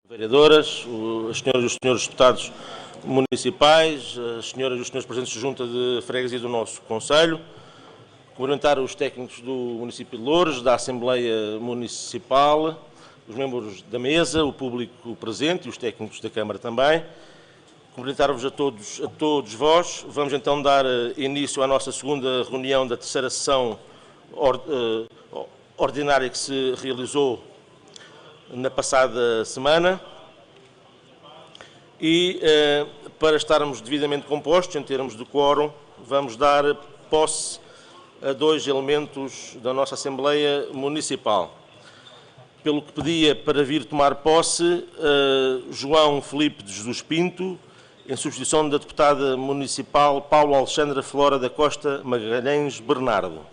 Vereadoras, as senhoras e os senhores deputados municipais, as senhoras e os senhores presidentes de junta de freguesia do nosso concelho, cumprimentar os técnicos do município de Loures, da Assembleia Municipal, os membros da mesa, o público presente e os técnicos da Câmara também. Cumprimentar-vos a todos vós. Vamos então dar início à nossa segunda reunião da terceira sessão ordinária que se realizou na passada semana e para estarmos devidamente compostos em termos de quórum, vamos dar posse a dois elementos da nossa Assembleia Municipal. Pelo que pedia para vir tomar posse João Filipe de Jesus Pinto, em substituição da deputada municipal Paulo Alexandra Flora da Costa Magalhães Bernardo.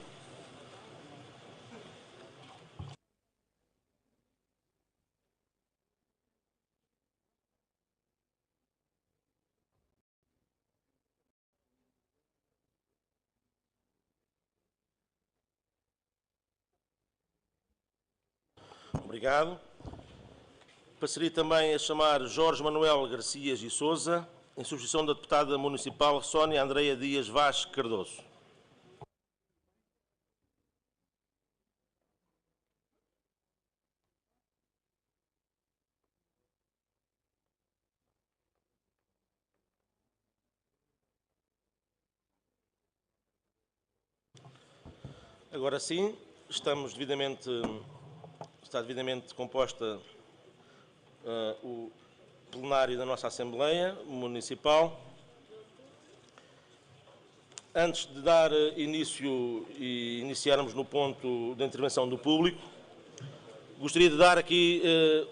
Obrigado. Passaria também a chamar Jorge Manuel Garcias e Sousa, em substituição da deputada municipal Sónia Andreia Dias Vaz Cardoso. Agora sim, está devidamente composta o plenário da nossa Assembleia Municipal. Antes de dar início e iniciarmos no ponto da intervenção do público, gostaria de dar aqui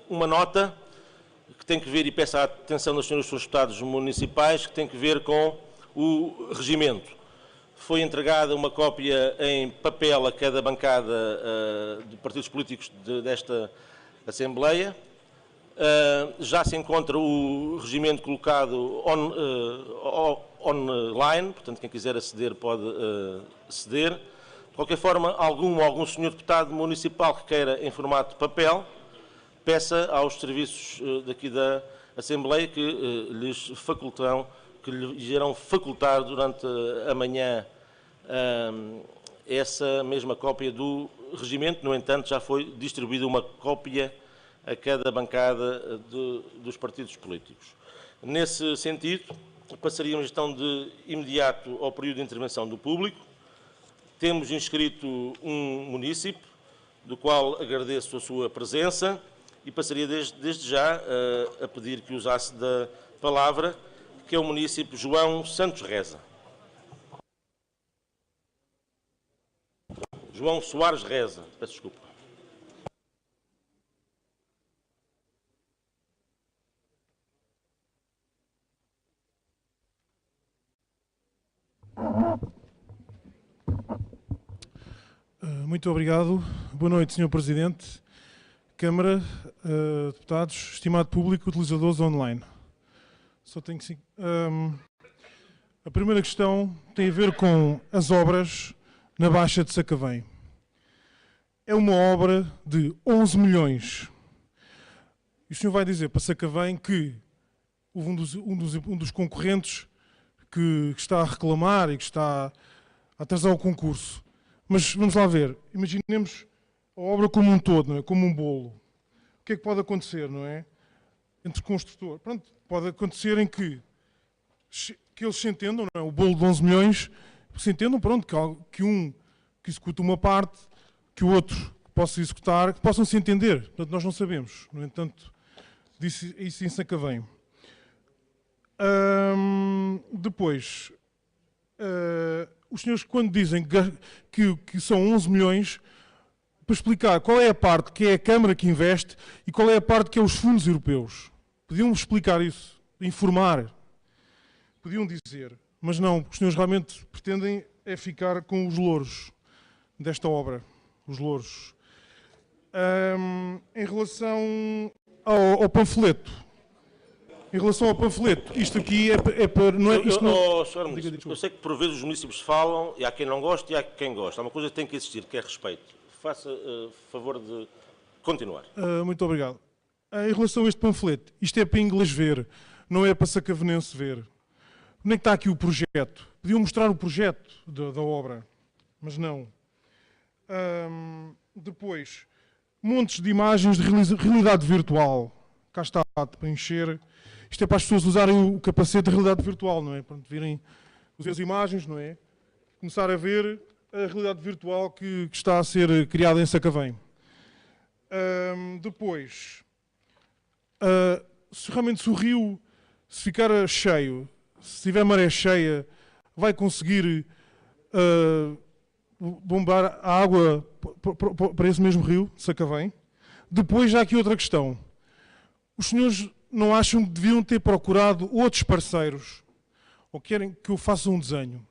uma nota que tem que ver, e peço a atenção dos senhores deputados municipais, que tem que ver com o regimento. Foi entregada uma cópia em papel a cada bancada de partidos políticos desta Assembleia. Já se encontra o regimento colocado online, portanto, quem quiser aceder pode aceder. De qualquer forma, algum senhor deputado municipal que queira em formato de papel, peça aos serviços daqui da Assembleia que lhes irão facultar durante a manhã essa mesma cópia do regimento. No entanto, já foi distribuída uma cópia a cada bancada dos partidos políticos. Nesse sentido, passaríamos então de imediato ao período de intervenção do público. Temos inscrito um munícipe, do qual agradeço a sua presença, e passaria desde já a pedir que usasse da palavra, que é o munícipe João Santos Reza. João Soares Reza, peço desculpa. Muito obrigado. Boa noite, Sr. Presidente, Câmara, deputados, estimado público, utilizadores online. Só tenho que... a primeira questão tem a ver com as obras na Baixa de Sacavém. É uma obra de 11 milhões. E o senhor vai dizer para Sacavém que houve um dos concorrentes que está a reclamar e que está a atrasar o concurso. Mas vamos lá ver, imaginemos a obra como um todo, não é? Como um bolo. O que é que pode acontecer, não é? Entre construtor. Pronto, pode acontecer em que eles se entendam, não é? O bolo de 11 milhões, se entendam, pronto, que um que executa uma parte, que o outro possa executar, que possam se entender. Portanto, nós não sabemos. No entanto, disse isso em Sacavém. Depois... os senhores, quando dizem que são 11 milhões, para explicar qual é a parte que é a Câmara que investe e qual é a parte que é os fundos europeus. Podiam explicar isso, informar. Podiam dizer, mas não, os senhores realmente pretendem é ficar com os louros desta obra, os louros. Em relação ao panfleto, isto aqui é para... Não é, isto não... Eu sei que por vezes os municípios falam, e há quem não goste e há quem gosta. Há uma coisa que tem que existir, que é respeito. Faça favor de continuar. Muito obrigado. em relação a este panfleto, isto é para inglês ver, não é para sacavenense ver. Onde é que está aqui o projeto? Podiam mostrar o projeto da obra, mas não. Depois, montes de imagens de realidade virtual. Cá está, para encher. Isto é para as pessoas usarem o capacete de realidade virtual, não é? Para virem as imagens, não é? Começar a ver a realidade virtual que está a ser criada em Sacavém. Depois, se realmente o rio, se ficar cheio, se tiver maré cheia, vai conseguir bombar a água para esse mesmo rio, Sacavém. Depois, já aqui outra questão. Os senhores não acham que deviam ter procurado outros parceiros, ou querem que eu faça um desenho?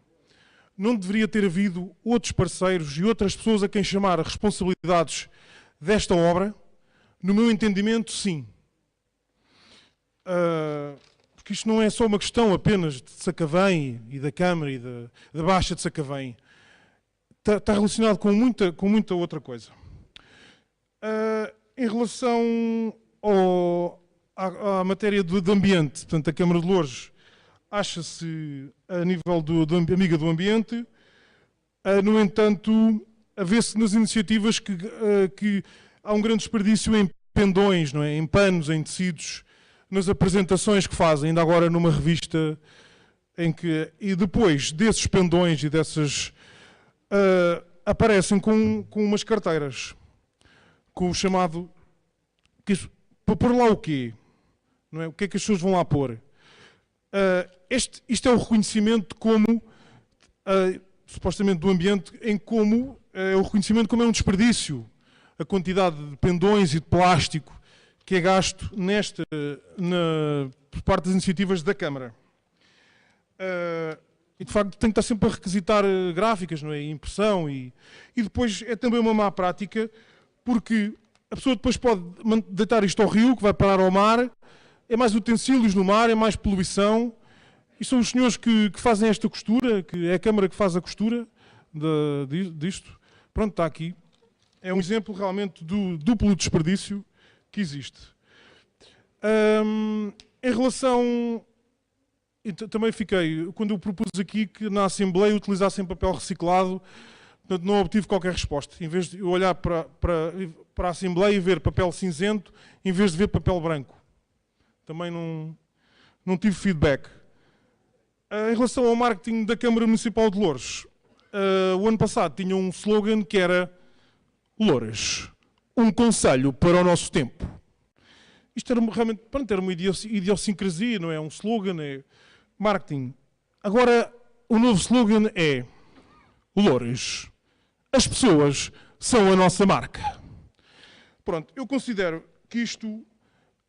Não deveria ter havido outros parceiros e outras pessoas a quem chamar responsabilidades desta obra? No meu entendimento, sim. Porque isto não é só uma questão apenas de Sacavém e da Câmara e da Baixa de Sacavém. Está relacionado com muita outra coisa. Em relação à matéria do ambiente, portanto, a Câmara de Loures acha-se a nível amiga do ambiente, no entanto, a ver-se nas iniciativas que há um grande desperdício em pendões, não é? Em panos, em tecidos, nas apresentações que fazem, ainda agora numa revista e depois desses pendões e dessas aparecem com umas carteiras, com o chamado para pôr lá o quê? Não é? O que é que as pessoas vão lá pôr? Isto é o reconhecimento como, supostamente do ambiente, em como é o reconhecimento como é um desperdício. A quantidade de pendões e de plástico que é gasto por parte das iniciativas da Câmara. E de facto tem que estar sempre a requisitar gráficas, não é? Impressão e depois é também uma má prática, porque a pessoa depois pode deitar isto ao rio, que vai parar ao mar, é mais utensílios no mar, é mais poluição, e são os senhores que fazem esta costura, que é a Câmara que faz a costura disto. Pronto, está aqui. É um exemplo realmente do duplo desperdício que existe. Em relação... Também fiquei, quando eu propus aqui que na Assembleia utilizassem papel reciclado, portanto não obtive qualquer resposta. Em vez de eu olhar para a Assembleia e ver papel cinzento, em vez de ver papel branco. Também não tive feedback. Em relação ao marketing da Câmara Municipal de Loures, o ano passado tinha um slogan que era Loures, um conselho para o nosso tempo. Isto era realmente, era uma idiosincrasia, não é? Um slogan, é marketing. Agora, o novo slogan é Loures, as pessoas são a nossa marca. Pronto, eu considero que isto,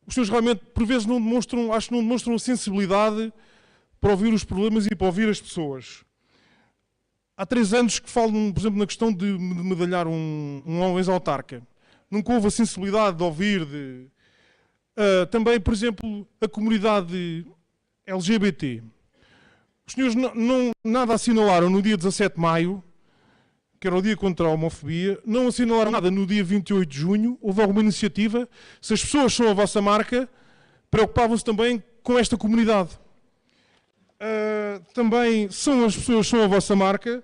os senhores realmente, por vezes, não demonstram a sensibilidade para ouvir os problemas e para ouvir as pessoas. Há 3 anos que falam, por exemplo, na questão de medalhar um ex-autarca. Nunca houve a sensibilidade de ouvir, também, por exemplo, a comunidade LGBT. Os senhores nada assinalaram no dia 17 de maio, que era o dia contra a homofobia, não assinalaram nada no dia 28 de junho, houve alguma iniciativa. Se as pessoas são a vossa marca, preocupavam-se também com esta comunidade. Também as pessoas são a vossa marca.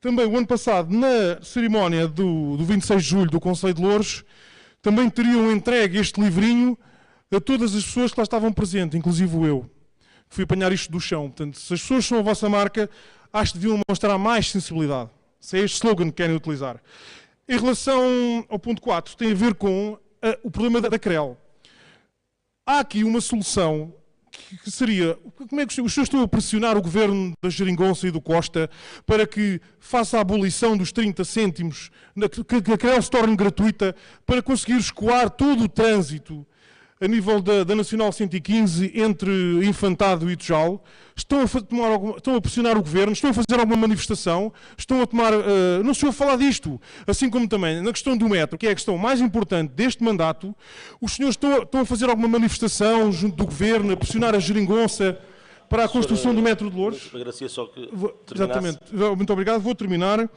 Também o ano passado, na cerimónia do 26 de julho do Conselho de Loures, também teriam entregue este livrinho a todas as pessoas que lá estavam presentes, inclusive eu. Fui apanhar isto do chão. Portanto, se as pessoas são a vossa marca, acho que deviam mostrar mais sensibilidade. Se é este slogan que querem utilizar. Em relação ao ponto 4, tem a ver com o problema da CREL. Há aqui uma solução que seria, como é que os senhores estão a pressionar o governo da Geringonça e do Costa para que faça a abolição dos 30 cêntimos, que a CREL se torne gratuita, para conseguir escoar todo o trânsito a nível da Nacional 115 entre Infantado e Tujal? Estão a pressionar o governo? Estão a fazer alguma manifestação? Estão a tomar... não se ouve falar disto. Assim como também na questão do metro, que é a questão mais importante deste mandato, os senhores estão a fazer alguma manifestação junto do governo, a pressionar a Geringonça para a construção do metro de Loures? Agradecia só que Exatamente. Muito obrigado. Vou terminar.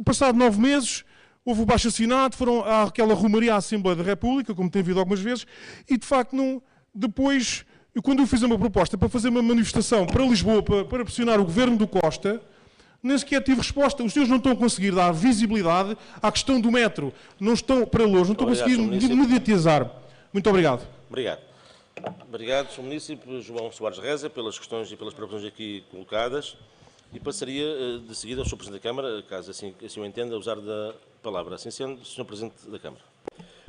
Passado 9 meses, houve o abaixo-assinado, há aquela rumaria à Assembleia da República, como tem havido algumas vezes, e de facto depois, quando eu fiz uma proposta para fazer uma manifestação para Lisboa, para pressionar o governo do Costa, nem sequer tive resposta. Os senhores não estão a conseguir dar visibilidade à questão do metro. Não estão, para longe, não estão a conseguir mediatizar. Muito obrigado. Obrigado. Obrigado, Sr. Munícipe João Soares Reza, pelas questões e pelas proposições aqui colocadas. E passaria de seguida ao Sr. Presidente da Câmara, caso assim o entenda, a usar da palavra. Assim sendo, Sr. Presidente da Câmara.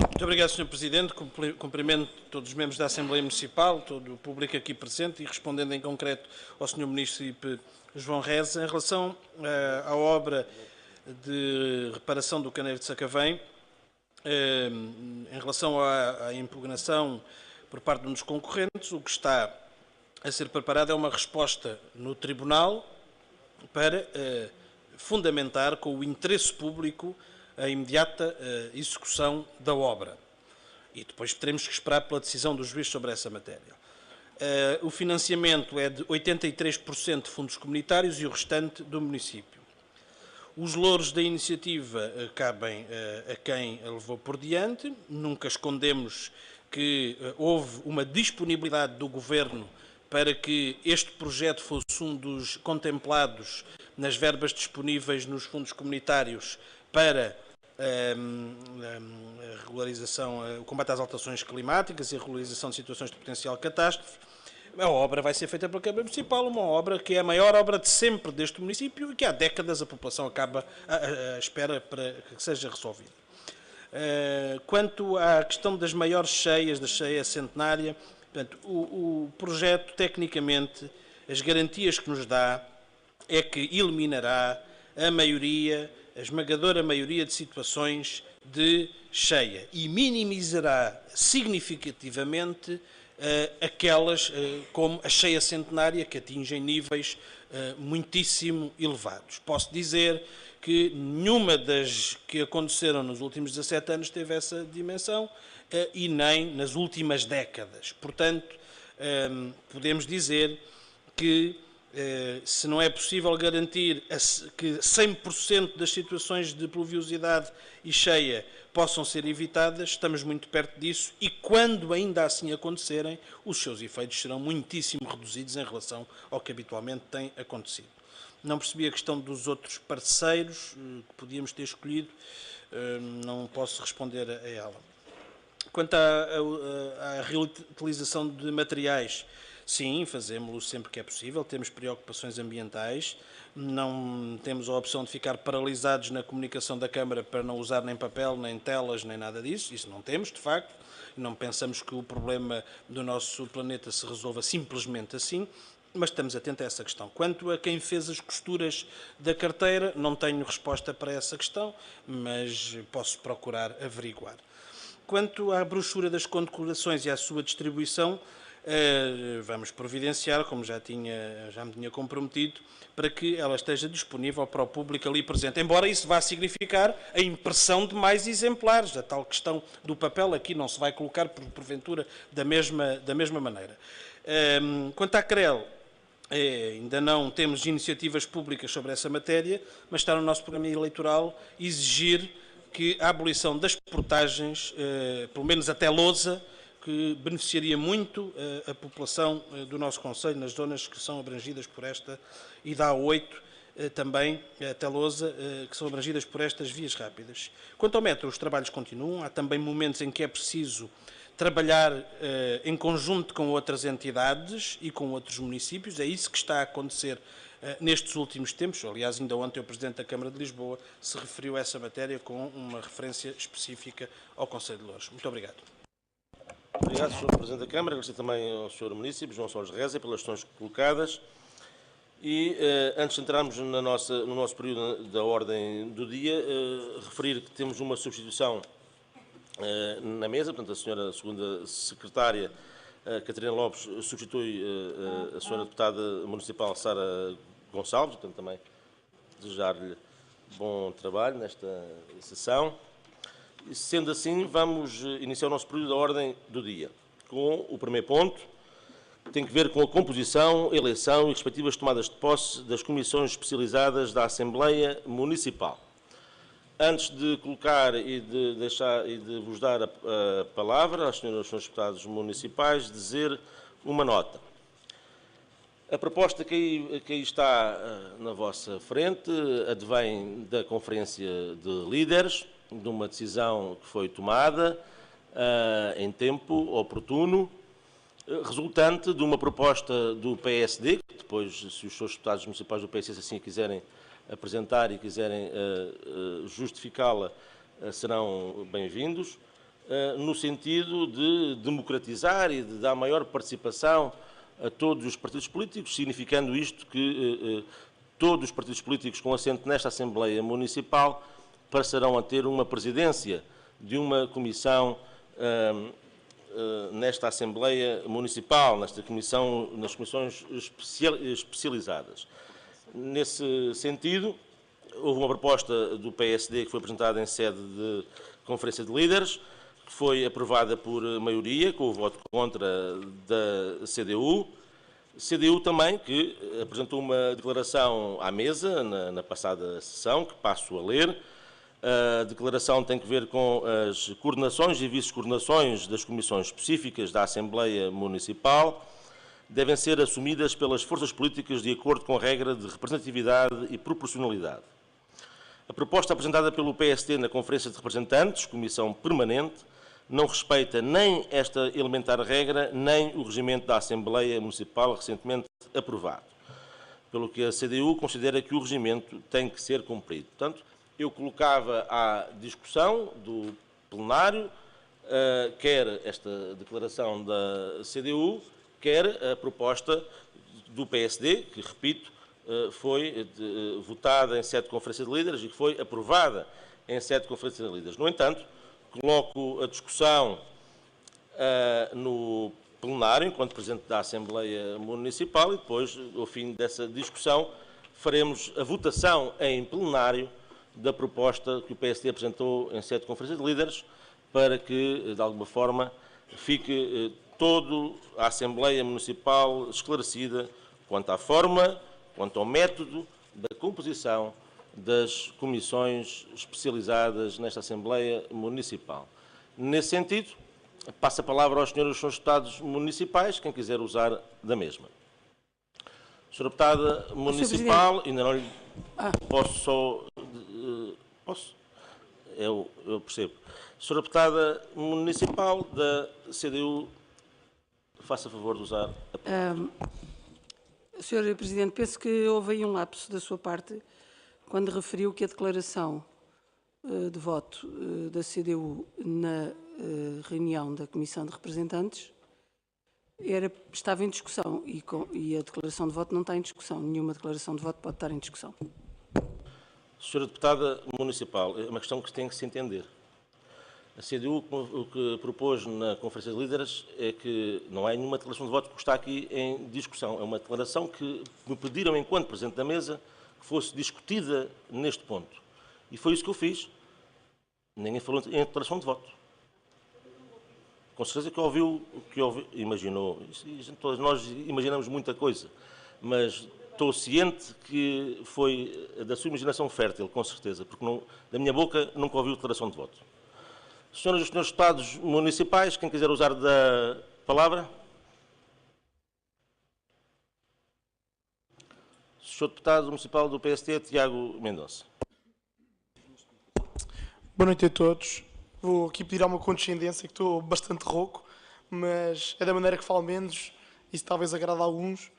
Muito obrigado, Sr. Presidente. Cumprimento todos os membros da Assembleia Municipal, todo o público aqui presente e respondendo em concreto ao Sr. Munícipe João Reza, em relação à obra de reparação do Caneiro de Sacavém, em relação à impugnação por parte de um dos concorrentes, o que está a ser preparado é uma resposta no Tribunal para fundamentar com o interesse público a imediata execução da obra. E depois teremos que esperar pela decisão do juiz sobre essa matéria. O financiamento é de 83% de fundos comunitários e o restante do município. Os louros da iniciativa cabem a quem a levou por diante. Nunca escondemos que houve uma disponibilidade do Governo para que este projeto fosse um dos contemplados nas verbas disponíveis nos fundos comunitários para a regularização, o combate às alterações climáticas e a regularização de situações de potencial catástrofe. A obra vai ser feita pela Câmara Municipal, uma obra que é a maior obra de sempre deste município e que há décadas a população acaba à espera para que seja resolvida. Quanto à questão das maiores cheias, da cheia centenária, portanto, o projeto, tecnicamente, as garantias que nos dá é que eliminará a esmagadora maioria de situações de cheia e minimizará significativamente aquelas como a cheia centenária que atingem níveis muitíssimo elevados. Posso dizer que nenhuma das que aconteceram nos últimos 17 anos teve essa dimensão e nem nas últimas décadas. Portanto, podemos dizer que se não é possível garantir que 100% das situações de pluviosidade e cheia possam ser evitadas, estamos muito perto disso e quando ainda assim acontecerem, os seus efeitos serão muitíssimo reduzidos em relação ao que habitualmente tem acontecido. Não percebi a questão dos outros parceiros que podíamos ter escolhido, não posso responder a ela. Quanto à reutilização de materiais, sim, fazemos-lo sempre que é possível, temos preocupações ambientais, não temos a opção de ficar paralisados na comunicação da Câmara para não usar nem papel, nem telas, nem nada disso, isso não temos, de facto, não pensamos que o problema do nosso planeta se resolva simplesmente assim, mas estamos atentos a essa questão. Quanto a quem fez as costuras da carteira, não tenho resposta para essa questão, mas posso procurar averiguar. Quanto à brochura das condecorações e à sua distribuição, vamos providenciar, como já me tinha comprometido, para que ela esteja disponível para o público ali presente. Embora isso vá significar a impressão de mais exemplares. A tal questão do papel aqui não se vai colocar, porventura, da mesma maneira. Quanto à CREL, ainda não temos iniciativas públicas sobre essa matéria, mas está no nosso programa eleitoral exigir que a abolição das portagens, pelo menos até Lousa, que beneficiaria muito a população do nosso concelho, nas zonas que são abrangidas por esta, e da A8 também, até Lousa, que são abrangidas por estas vias rápidas. Quanto ao metro, os trabalhos continuam, há também momentos em que é preciso trabalhar em conjunto com outras entidades e com outros municípios, é isso que está a acontecer nestes últimos tempos. Aliás, ainda ontem o Presidente da Câmara de Lisboa se referiu a essa matéria com uma referência específica ao Concelho de Loures. Muito obrigado. Obrigado, Sr. Presidente da Câmara. Agradeço também ao Sr. Munícipe João Soares Reza pelas questões colocadas. E, antes de entrarmos no nosso período da ordem do dia, referir que temos uma substituição na mesa, portanto, a senhora segunda secretária, Catarina Lopes, substitui a senhora deputada municipal Sara Gonçalves, portanto, também desejar-lhe bom trabalho nesta sessão. E, sendo assim, vamos iniciar o nosso período da ordem do dia, com o primeiro ponto, que tem que ver com a composição, eleição e respectivas tomadas de posse das comissões especializadas da Assembleia Municipal. Antes de colocar e de vos dar a palavra aos senhores deputados municipais, dizer uma nota. A proposta que aí está na vossa frente advém da Conferência de Líderes, de uma decisão que foi tomada em tempo oportuno, resultante de uma proposta do PSD, que depois, se os seus deputados municipais do PSD assim quiserem apresentar e quiserem justificá-la, serão bem-vindos, no sentido de democratizar e de dar maior participação a todos os partidos políticos, significando isto que todos os partidos políticos com assento nesta Assembleia Municipal passarão a ter uma presidência de uma comissão nesta Assembleia Municipal, nas comissões especializadas. Nesse sentido, houve uma proposta do PSD que foi apresentada em sede de Conferência de Líderes, que foi aprovada por maioria, com o voto contra da CDU. CDU também, que apresentou uma declaração à mesa na passada sessão, que passo a ler. A declaração tem que ver com as coordenações e vice-coordenações das comissões específicas da Assembleia Municipal, devem ser assumidas pelas forças políticas de acordo com a regra de representatividade e proporcionalidade. A proposta apresentada pelo PSD na Conferência de Representantes, Comissão Permanente, não respeita nem esta elementar regra, nem o regimento da Assembleia Municipal recentemente aprovado, pelo que a CDU considera que o regimento tem que ser cumprido. Portanto, eu colocava à discussão do plenário quer esta declaração da CDU, quer a proposta do PSD, que, repito, foi votada em sede de Conferência de Líderes e que foi aprovada em sede de Conferência de Líderes. No entanto, coloco a discussão no plenário, enquanto Presidente da Assembleia Municipal, e depois, ao fim dessa discussão, faremos a votação em plenário da proposta que o PSD apresentou em sede de Conferência de Líderes, para que, de alguma forma, fique toda a Assembleia Municipal esclarecida quanto à forma, quanto ao método da composição das comissões especializadas nesta Assembleia Municipal. Nesse sentido, passo a palavra aos senhores deputados municipais, quem quiser usar da mesma. Senhora deputada municipal, ainda não lhe posso só... posso? Eu percebo. Senhora deputada municipal da CDU, faça favor de usar a palavra. Senhor Presidente, penso que houve aí um lapso da sua parte quando referiu que a declaração de voto da CDU na reunião da Comissão de Representantes estava em discussão e a declaração de voto não está em discussão. Nenhuma declaração de voto pode estar em discussão. Senhora deputada municipal, é uma questão que tem que se entender. A CDU, o que propôs na Conferência de Líderes é que não há nenhuma declaração de voto que está aqui em discussão. É uma declaração que me pediram, enquanto Presidente da Mesa, que fosse discutida neste ponto. E foi isso que eu fiz. Ninguém falou em declaração de voto. Com certeza que ouviu, imaginou. Todos nós imaginamos muita coisa, mas estou ciente que foi da sua imaginação fértil, com certeza, porque da minha boca nunca ouviu declaração de voto. Senhoras e senhores deputados municipais, quem quiser usar da palavra? Senhor deputado municipal do PSD, Tiago Mendonça. Boa noite a todos. Vou aqui pedir uma condescendência, que estou bastante rouco, mas é da maneira que falo menos, isso talvez agrade a alguns.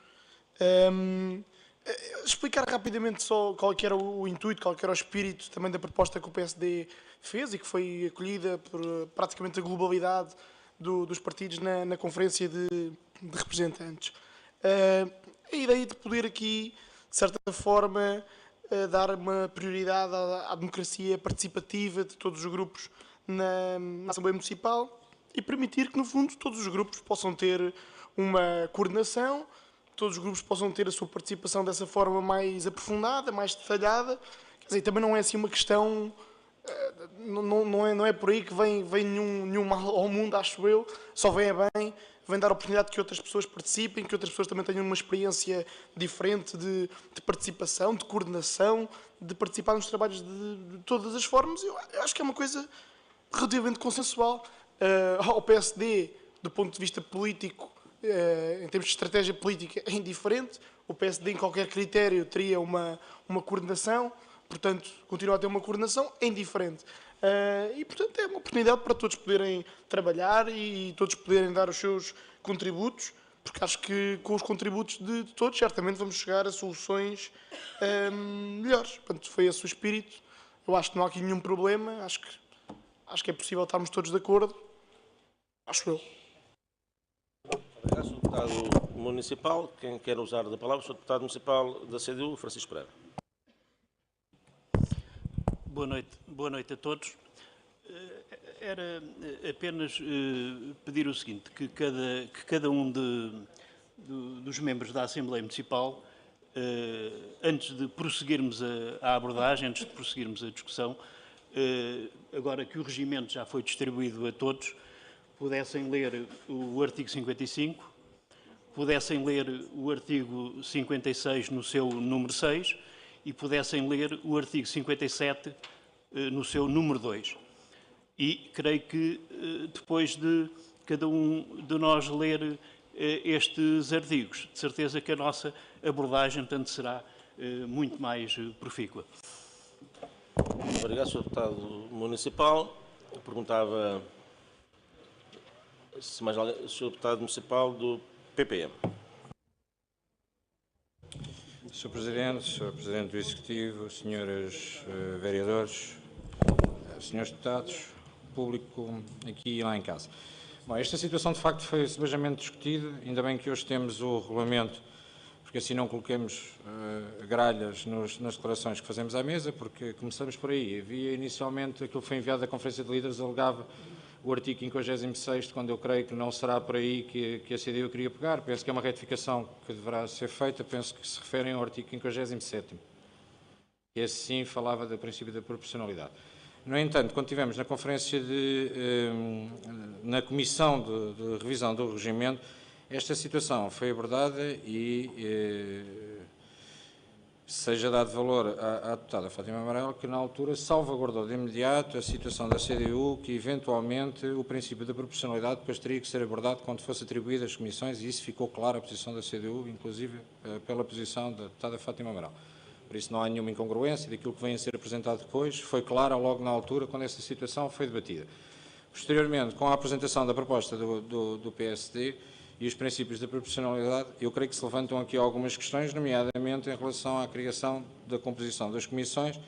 Explicar rapidamente só qual que era o intuito, qual que era o espírito também da proposta que o PSD fez e que foi acolhida por praticamente a globalidade dos partidos na Conferência de Representantes. A ideia de poder aqui, de certa forma, dar uma prioridade à democracia participativa de todos os grupos na Assembleia Municipal e permitir que, no fundo, todos os grupos possam ter uma coordenação, todos os grupos possam ter a sua participação dessa forma mais aprofundada, mais detalhada. Quer dizer, também não é assim uma questão não é por aí que vem nenhum mal ao mundo, acho eu. Só vem vem dar a oportunidade que outras pessoas participem, que outras pessoas também tenham uma experiência diferente de participação, de coordenação, de participar nos trabalhos de todas as formas. Eu acho que é uma coisa relativamente consensual. Ao PSD, do ponto de vista político, em termos de estratégia política, é indiferente. O PSD, em qualquer critério, teria uma coordenação. Portanto, continua a ter uma coordenação, é indiferente. E, portanto, é uma oportunidade para todos poderem trabalhar e todos poderem dar os seus contributos, porque acho que com os contributos de todos, certamente vamos chegar a soluções melhores. Portanto, foi esse o espírito. Eu acho que não há aqui nenhum problema. Acho que é possível estarmos todos de acordo. Acho eu. Obrigado, Sr. Deputado Municipal. Quem quer usar da palavra, Sr. Deputado Municipal da CDU, Francisco Pereira. Boa noite a todos. Era apenas pedir o seguinte, que cada um dos membros da Assembleia Municipal, antes de prosseguirmos a abordagem, antes de prosseguirmos a discussão, agora que o regimento já foi distribuído a todos, pudessem ler o artigo 55, pudessem ler o artigo 56 no seu número 6 e pudessem ler o artigo 57 no seu número 2. E creio que depois de cada um de nós ler estes artigos, de certeza que a nossa abordagem, tanto será muito mais profícua. Obrigado, Sr. Deputado Municipal. Eu perguntava se mais alguém, Sr. Deputado Municipal do PPM. Sr. Presidente, Sr. Presidente do Executivo, Srs. Vereadores, Srs. Deputados, público aqui e lá em casa. Bom, esta situação de facto foi sebejamente discutida, ainda bem que hoje temos o regulamento, porque assim não coloquemos gralhas nas declarações que fazemos à mesa, porque começamos por aí. Havia inicialmente aquilo que foi enviado da Conferência de Líderes, alegava o artigo 56º, quando eu creio que não será por aí que a CDU queria pegar. Penso que é uma retificação que deverá ser feita, penso que se referem ao artigo 57º, que assim falava do princípio da proporcionalidade. No entanto, quando tivemos na conferência na comissão de revisão do regimento, esta situação foi abordada e seja dado valor à deputada Fátima Amaral, que na altura salvaguardou de imediato a situação da CDU, que eventualmente o princípio da proporcionalidade depois teria que ser abordado quando fosse atribuído às comissões, e isso ficou claro a posição da CDU, inclusive pela posição da deputada Fátima Amaral. Por isso não há nenhuma incongruência daquilo que vem a ser apresentado depois, foi claro logo na altura quando essa situação foi debatida. Posteriormente, com a apresentação da proposta do PSD, e os princípios da proporcionalidade, eu creio que se levantam aqui algumas questões, nomeadamente em relação à criação da composição das comissões,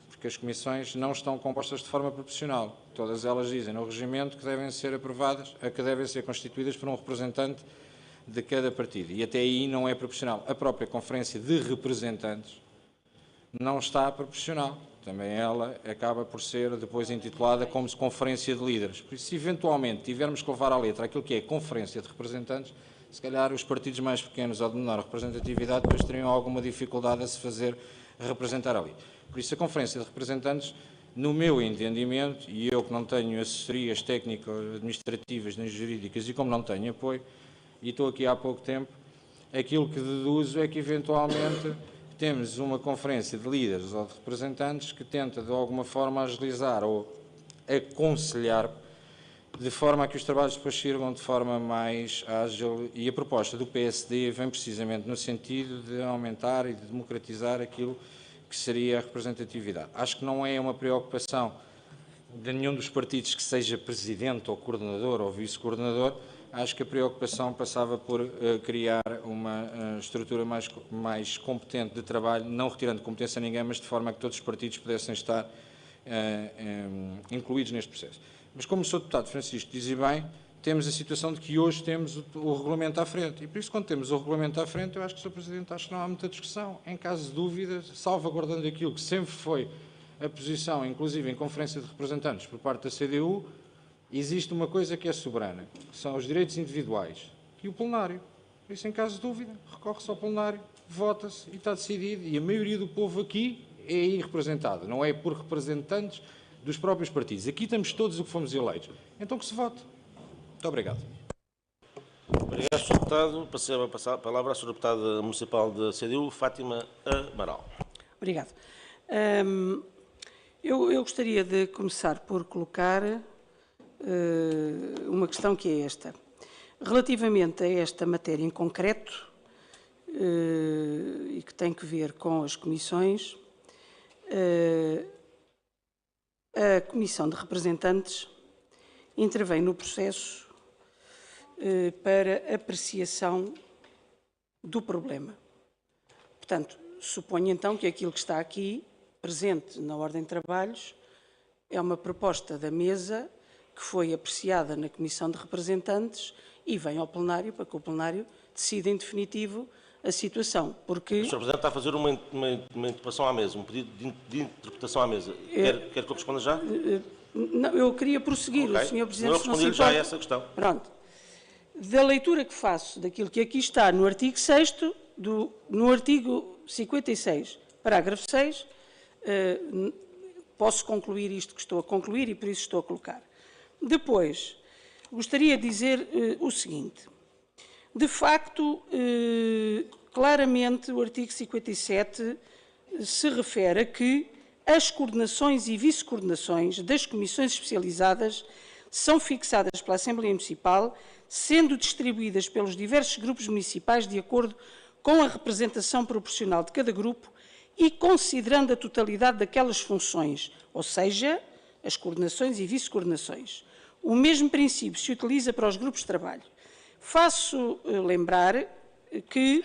porque as comissões não estão compostas de forma proporcional. Todas elas dizem no regimento que devem ser aprovadas, que devem ser constituídas por um representante de cada partido. E até aí não é proporcional. A própria Conferência de Representantes não está proporcional. Também ela acaba por ser depois intitulada como Conferência de Líderes. Por isso, se eventualmente tivermos que levar à letra aquilo que é Conferência de Representantes, se calhar os partidos mais pequenos ou de menor representatividade depois teriam alguma dificuldade a se fazer representar ali. Por isso, a Conferência de Representantes, no meu entendimento, e eu que não tenho assessorias técnico-administrativas nem jurídicas e como não tenho apoio, e estou aqui há pouco tempo, aquilo que deduzo é que eventualmente temos uma conferência de líderes ou de representantes que tenta de alguma forma agilizar ou aconselhar de forma a que os trabalhos depois sirvam de forma mais ágil, e a proposta do PSD vem precisamente no sentido de aumentar e de democratizar aquilo que seria a representatividade. Acho que não é uma preocupação de nenhum dos partidos que seja presidente ou coordenador ou vice-coordenador. Acho que a preocupação passava por criar uma estrutura mais competente de trabalho, não retirando competência a ninguém, mas de forma a que todos os partidos pudessem estar incluídos neste processo. Mas como o Sr. Deputado Francisco dizia bem, temos a situação de que hoje temos o regulamento à frente. E por isso, quando temos o regulamento à frente, eu acho que, Sr. Presidente, acho que não há muita discussão. Em caso de dúvida, salvaguardando aquilo que sempre foi a posição, inclusive em Conferência de Representantes por parte da CDU, existe uma coisa que é soberana, que são os direitos individuais e o plenário. Por isso, em caso de dúvida, recorre-se ao plenário, vota-se e está decidido. E a maioria do povo aqui é aí representada. Não é por representantes dos próprios partidos. Aqui estamos todos o que fomos eleitos. Então que se vote. Muito obrigado. Obrigado, Sr. Deputado. Passei a palavra à Sra. Deputada Municipal da CDU, Fátima Amaral. Obrigado. Eu gostaria de começar por colocar uma questão que é esta. Relativamente a esta matéria em concreto, e que tem que ver com as comissões, a Comissão de Representantes intervém no processo para apreciação do problema. Portanto, suponho então que aquilo que está aqui, presente na ordem de trabalhos, é uma proposta da mesa que foi apreciada na Comissão de Representantes e vem ao plenário para que o plenário decida em definitivo a situação, porque... O Sr. Presidente está a fazer uma interpretação à mesa, um pedido de interpretação à mesa. Quer que eu responda já? Não, eu queria prosseguir, Okay. o Sr. Presidente... Eu respondi-lhe já a essa questão. Pronto. Da leitura que faço daquilo que aqui está no artigo 6º, no artigo 56, parágrafo 6, posso concluir isto que estou a concluir e por isso estou a colocar. Depois, gostaria de dizer o seguinte. De facto, claramente o artigo 57 se refere a que as coordenações e vice-coordenações das comissões especializadas são fixadas pela Assembleia Municipal, sendo distribuídas pelos diversos grupos municipais de acordo com a representação proporcional de cada grupo e considerando a totalidade daquelas funções, ou seja, as coordenações e vice-coordenações. O mesmo princípio se utiliza para os grupos de trabalho. Faço lembrar que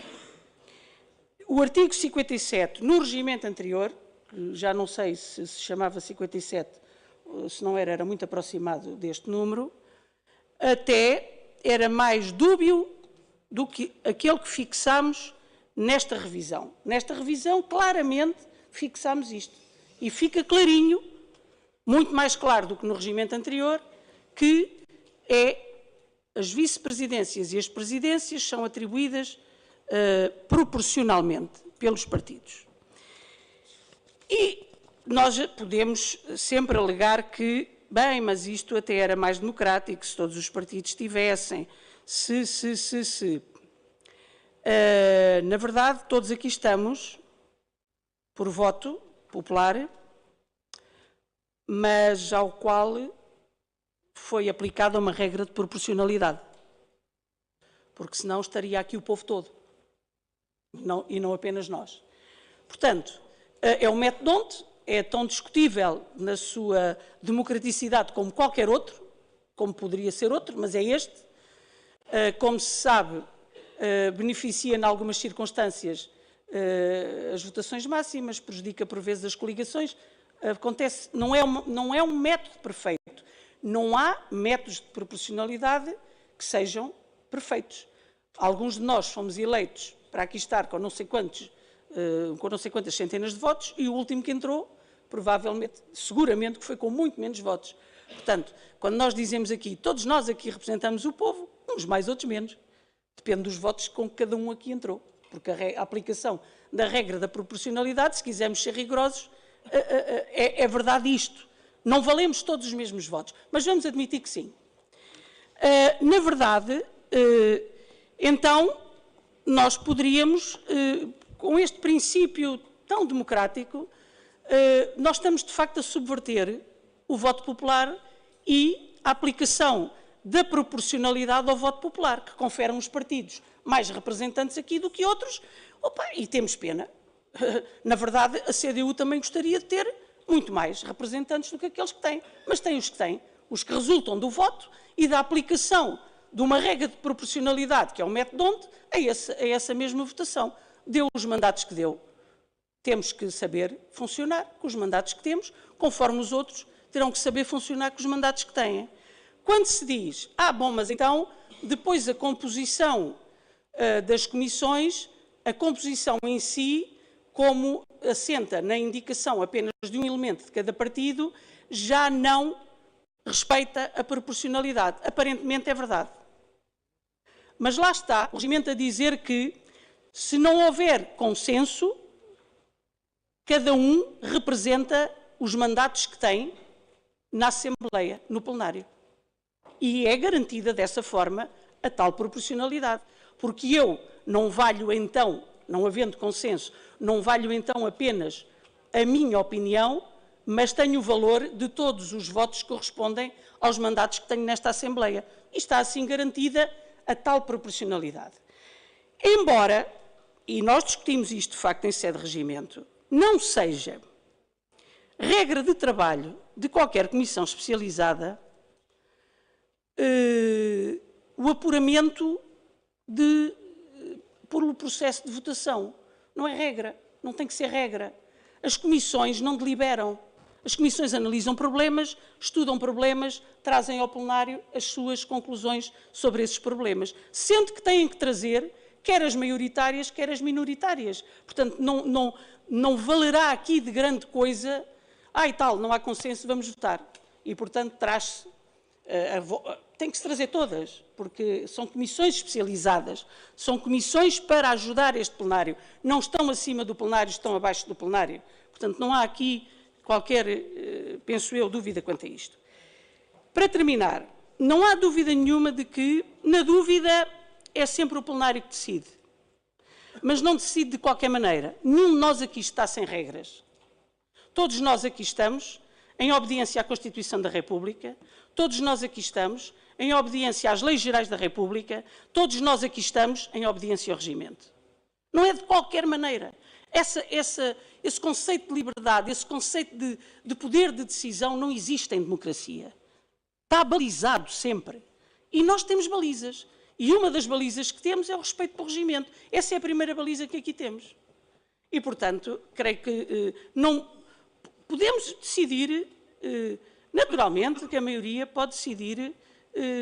o artigo 57, no regimento anterior, que já não sei se se chamava 57, se não era muito aproximado deste número, até era mais dúbio do que aquele que fixámos nesta revisão. Nesta revisão, claramente, fixámos isto. E fica clarinho, muito mais claro do que no regimento anterior, que as vice-presidências e as presidências são atribuídas proporcionalmente pelos partidos. E nós podemos sempre alegar que, bem, mas isto até era mais democrático, se todos os partidos tivessem, na verdade, todos aqui estamos por voto popular, mas ao qual foi aplicada uma regra de proporcionalidade. Porque senão estaria aqui o povo todo. E não apenas nós. Portanto, é um método onde é tão discutível na sua democraticidade como qualquer outro, como poderia ser outro, mas é este. Como se sabe, beneficia em algumas circunstâncias as votações máximas, prejudica por vezes as coligações. Acontece, não é um método perfeito. Não há métodos de proporcionalidade que sejam perfeitos. Alguns de nós fomos eleitos para aqui estar com não sei quantas centenas de votos e o último que entrou, provavelmente, seguramente, que foi com muito menos votos. Portanto, quando nós dizemos aqui, todos nós aqui representamos o povo, uns mais, outros menos. Depende dos votos com que cada um aqui entrou. Porque a aplicação da regra da proporcionalidade, se quisermos ser rigorosos, é verdade isto. Não valemos todos os mesmos votos, mas vamos admitir que sim. Na verdade, então, nós poderíamos, com este princípio tão democrático, nós estamos de facto a subverter o voto popular e a aplicação da proporcionalidade ao voto popular, que confere uns partidos mais representantes aqui do que outros. Opa, e temos pena. Na verdade, a CDU também gostaria de ter muito mais representantes do que aqueles que têm, mas tem os que têm, os que resultam do voto e da aplicação de uma regra de proporcionalidade, que é o método onde, a essa mesma votação. Deu os mandatos que deu. Temos que saber funcionar com os mandatos que temos, conforme os outros terão que saber funcionar com os mandatos que têm. Quando se diz, bom, mas então, depois a composição das comissões, a composição em si, como assenta na indicação apenas de um elemento de cada partido, já não respeita a proporcionalidade. Aparentemente é verdade. Mas lá está o regimento a dizer que, se não houver consenso, cada um representa os mandatos que tem na Assembleia, no plenário. E é garantida dessa forma a tal proporcionalidade. Porque eu não valho então, não havendo consenso, não valho então apenas a minha opinião, mas tenho o valor de todos os votos que correspondem aos mandatos que tenho nesta Assembleia. E está assim garantida a tal proporcionalidade. Embora, e nós discutimos isto de facto em sede de regimento, não seja regra de trabalho de qualquer comissão especializada o apuramento pelo processo de votação. Não é regra, não tem que ser regra. As comissões não deliberam. As comissões analisam problemas, estudam problemas, trazem ao plenário as suas conclusões sobre esses problemas, sendo que têm que trazer quer as maioritárias, quer as minoritárias. Portanto, não valerá aqui de grande coisa, e tal, não há consenso, vamos votar. E, portanto, traz-se, tem que se trazer todas, porque são comissões especializadas, são comissões para ajudar este plenário. Não estão acima do plenário, estão abaixo do plenário. Portanto, não há aqui qualquer, penso eu, dúvida quanto a isto. Para terminar, não há dúvida nenhuma de que, na dúvida, é sempre o plenário que decide. Mas não decide de qualquer maneira. Nenhum de nós aqui está sem regras. Todos nós aqui estamos em obediência à Constituição da República, todos nós aqui estamos em obediência às leis gerais da República, todos nós aqui estamos em obediência ao regimento. Não é de qualquer maneira. Esse conceito de liberdade, esse conceito de poder de decisão não existe em democracia. Está balizado sempre. E nós temos balizas. E uma das balizas que temos é o respeito pelo regimento. Essa é a primeira baliza que aqui temos. E, portanto, creio que não podemos decidir, naturalmente, que a maioria pode decidir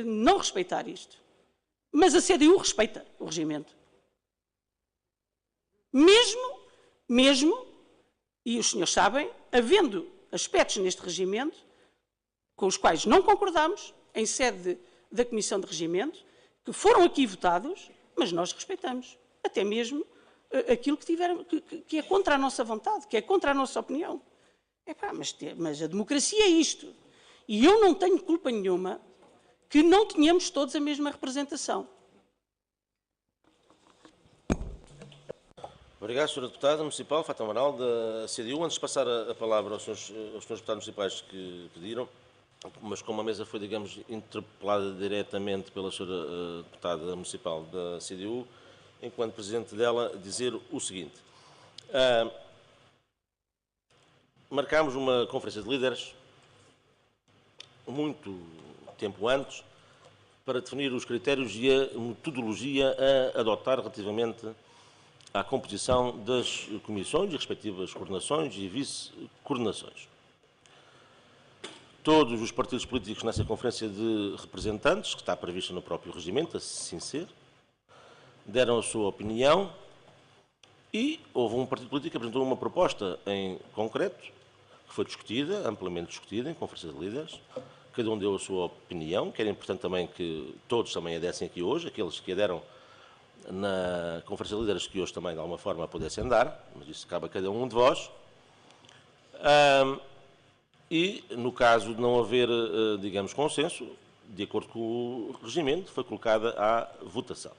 não respeitar isto. Mas a CDU respeita o regimento. Mesmo, e os senhores sabem, havendo aspectos neste regimento com os quais não concordamos, em sede da Comissão de Regimento, que foram aqui votados, mas nós respeitamos. Até mesmo aquilo que é contra a nossa vontade, que é contra a nossa opinião. Mas a democracia é isto. E eu não tenho culpa nenhuma que não tenhamos todos a mesma representação. Obrigado, Sra. Deputada Municipal Fátima Amaral, da CDU. Antes de passar a palavra aos senhores deputados municipais que pediram, mas como a mesa foi, digamos, interpelada diretamente pela Sra. Deputada Municipal da CDU, enquanto Presidente dela, dizer o seguinte. Marcámos uma conferência de líderes muito tempo antes para definir os critérios e a metodologia a adotar relativamente à composição das comissões e respectivas coordenações e vice-coordenações. Todos os partidos políticos nessa conferência de representantes, que está prevista no próprio regimento, assim ser, deram a sua opinião e houve um partido político que apresentou uma proposta em concreto, que foi discutida, amplamente discutida, em conferência de líderes. Cada um deu a sua opinião, que era importante também que todos também adessem aqui hoje, aqueles que aderam na conferência de líderes que hoje também, de alguma forma, pudessem andar, mas isso cabe a cada um de vós. E, no caso de não haver, digamos, consenso, de acordo com o regimento, foi colocada à votação.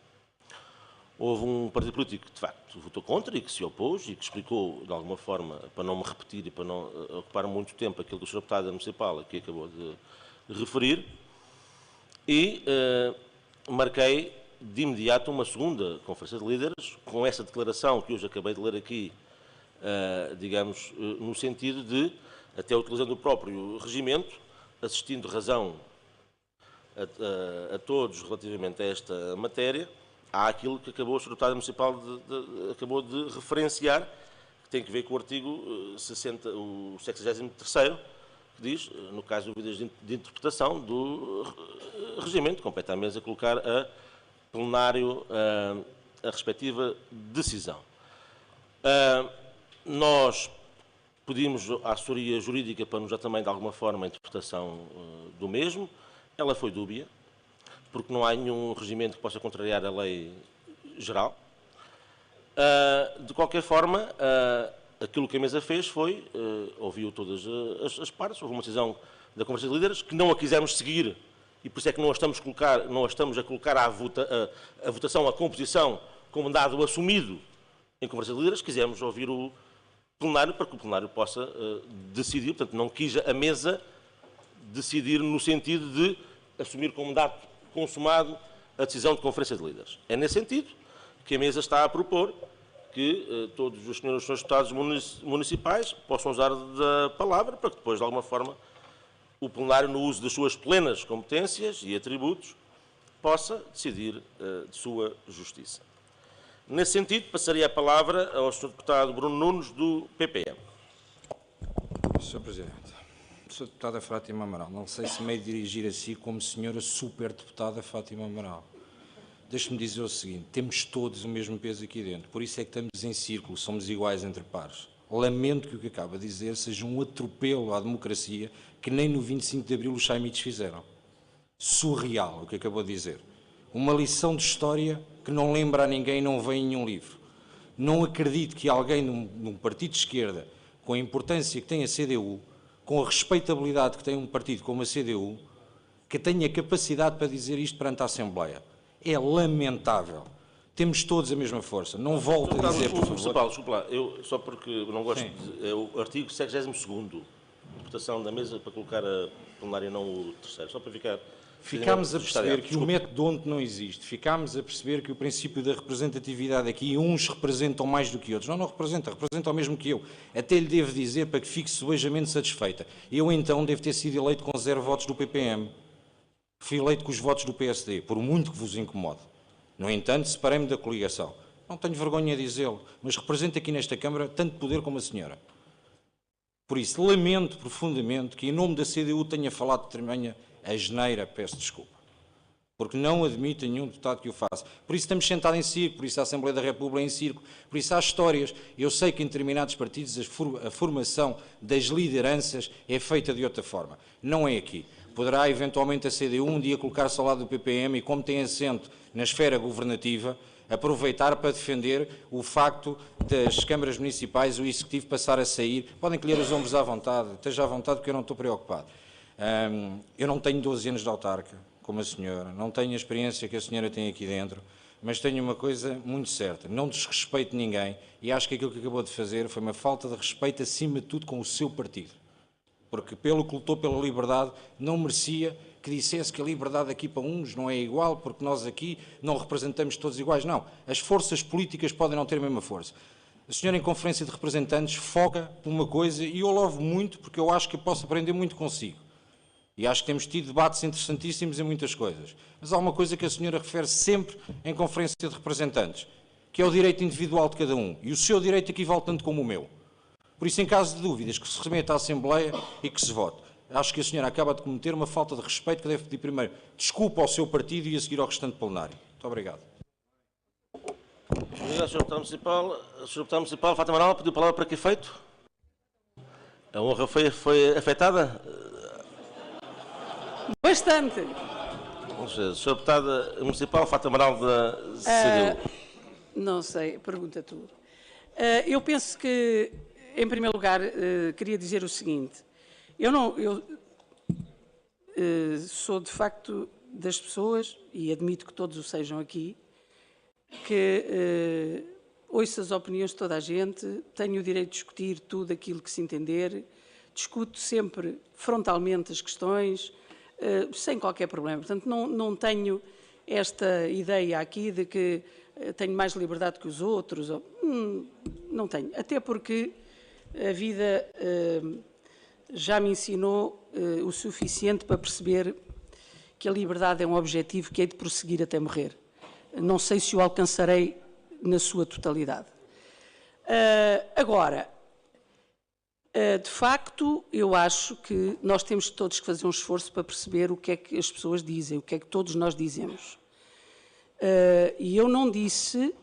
Houve um partido político que, de facto, votou contra e que se opôs e que explicou, de alguma forma, para não me repetir e para não ocupar muito tempo aquilo que o Sr. Deputado Municipal aqui acabou de referir, e marquei de imediato uma segunda conferência de líderes, com essa declaração que hoje acabei de ler aqui, digamos, no sentido de, até utilizando o próprio regimento, assistindo razão a todos relativamente a esta matéria, há aquilo que acabou o Sr. Deputado Municipal acabou de referenciar, que tem que ver com o artigo 63º, que diz, no caso de dúvidas de interpretação do regimento, compete à mesa colocar a plenário a respectiva decisão. Nós pedimos à assessoria jurídica para nos dar também, de alguma forma, a interpretação do mesmo. Ela foi dúbia, porque não há nenhum regimento que possa contrariar a lei geral. De qualquer forma, aquilo que a mesa fez foi, ouviu todas as partes, houve uma decisão da Conferência de Líderes, que não a quisemos seguir, e por isso é que não a estamos a colocar à votação, a composição, como dado assumido em Conferência de Líderes. Quisemos ouvir o plenário, para que o plenário possa decidir. Portanto, não quis a mesa decidir no sentido de assumir como dado consumado a decisão de Conferência de Líderes. É nesse sentido que a mesa está a propor que todos os senhores deputados municipais possam usar da palavra, para que depois, de alguma forma, o plenário, no uso das suas plenas competências e atributos, possa decidir de sua justiça. Nesse sentido, passaria a palavra ao Sr. Deputado Bruno Nunes, do PPM. Sr. Presidente, Sra. Deputada Fátima Amaral, não sei se me hei de dirigir a si como Sra. Superdeputada Fátima Amaral. Deixe-me dizer o seguinte, temos todos o mesmo peso aqui dentro, por isso é que estamos em círculo, somos iguais entre pares. Lamento que o que acaba de dizer seja um atropelo à democracia que nem no 25 de Abril os chaimites fizeram. Surreal o que acabou de dizer. Uma lição de história que não lembra a ninguém e não vem em nenhum livro. Não acredito que alguém num partido de esquerda, com a importância que tem a CDU, com a respeitabilidade que tem um partido como a CDU, que tenha capacidade para dizer isto perante a Assembleia. É lamentável. Temos todos a mesma força. Não volto a dizer, por favor. Paulo, desculpa lá, só porque eu não gosto é o artigo 72º, votação da mesa para colocar a plenária e não o terceiro, só para ficar... Ficámos a perceber que o método onde não existe. Ficámos a perceber que o princípio da representatividade aqui, uns representam mais do que outros. Não representa o mesmo que eu. Até lhe devo dizer para que fique subejamente satisfeita. Eu, então, devo ter sido eleito com 0 votos do PPM. Fui eleito com os votos do PSD, por muito que vos incomode. No entanto, separei-me da coligação. Não tenho vergonha de dizê-lo, mas represento aqui nesta Câmara tanto poder como a senhora. Por isso, lamento profundamente que, em nome da CDU, tenha falado de tamanha asneira, peço desculpa. Porque não admito nenhum deputado que o faça. Por isso estamos sentados em círculo, por isso a Assembleia da República é em círculo, por isso há histórias. Eu sei que em determinados partidos a formação das lideranças é feita de outra forma. Não é aqui. Poderá eventualmente a CDU um dia colocar-se ao lado do PPM e, como tem assento na esfera governativa, aproveitar para defender o facto das câmaras municipais, o Executivo passar a sair. Podem colher os ombros à vontade, esteja à vontade, porque eu não estou preocupado. Eu não tenho 12 anos de autarca, como a senhora, não tenho a experiência que a senhora tem aqui dentro, mas tenho uma coisa muito certa, não desrespeito ninguém e acho que aquilo que acabou de fazer foi uma falta de respeito, acima de tudo, com o seu partido. Porque pelo que lutou pela liberdade, não merecia que dissesse que a liberdade aqui para uns não é igual, porque nós aqui não representamos todos iguais. Não, as forças políticas podem não ter a mesma força. A senhora, em conferência de representantes, foca por uma coisa e eu louvo muito, porque eu acho que eu posso aprender muito consigo. E acho que temos tido debates interessantíssimos em muitas coisas. Mas há uma coisa que a senhora refere sempre em conferência de representantes, que é o direito individual de cada um. E o seu direito equivale tanto como o meu. Por isso, em caso de dúvidas, que se remeta à Assembleia e que se vote. Acho que a senhora acaba de cometer uma falta de respeito que deve pedir primeiro desculpa ao seu partido e a seguir ao restante plenário. Muito obrigado. Obrigado, Sr. Deputado Municipal. Sr. Deputado Municipal, Fátima Amaral, pediu palavra para que efeito? A honra foi afetada? Bastante. Sr. Deputada Municipal, Fátima Amaral, da CDU. Não sei, pergunta tu. Eu penso que, em primeiro lugar, queria dizer o seguinte. Eu sou, de facto, das pessoas, e admito que todos o sejam aqui, que ouço as opiniões de toda a gente, tenho o direito de discutir tudo aquilo que se entender, discuto sempre frontalmente as questões, sem qualquer problema. Portanto, não tenho esta ideia aqui de que tenho mais liberdade que os outros. Não tenho. Até porque a vida já me ensinou o suficiente para perceber que a liberdade é um objetivo que hei de prosseguir até morrer. Não sei se o alcançarei na sua totalidade. Agora, de facto, eu acho que nós temos todos que fazer um esforço para perceber o que é que as pessoas dizem, o que é que todos nós dizemos. E eu não disse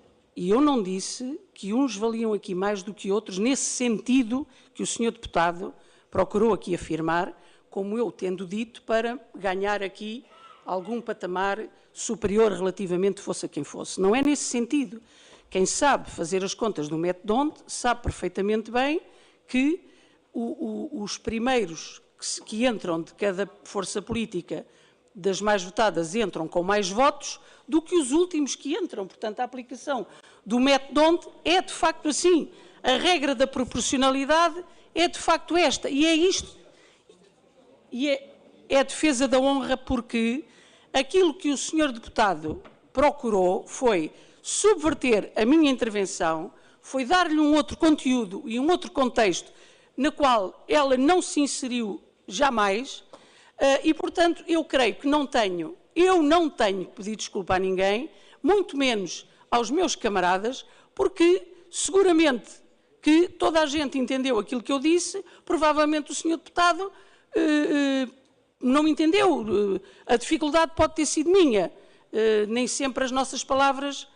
que uns valiam aqui mais do que outros, nesse sentido que o senhor deputado procurou aqui afirmar, como eu tendo dito, para ganhar aqui algum patamar superior relativamente fosse a quem fosse. Não é nesse sentido. Quem sabe fazer as contas do método onde sabe perfeitamente bem que os primeiros que entram de cada força política, das mais votadas, entram com mais votos do que os últimos que entram. Portanto, a aplicação do método onde é de facto assim. A regra da proporcionalidade é de facto esta. E é isto. E é a defesa da honra, porque aquilo que o senhor deputado procurou foi subverter a minha intervenção, foi dar-lhe um outro conteúdo e um outro contexto na qual ela não se inseriu jamais, e, portanto, eu creio que eu não tenho que pedir desculpa a ninguém, muito menos aos meus camaradas, porque seguramente que toda a gente entendeu aquilo que eu disse, provavelmente o senhor deputado não me entendeu. A dificuldade pode ter sido minha. Nem sempre as nossas palavras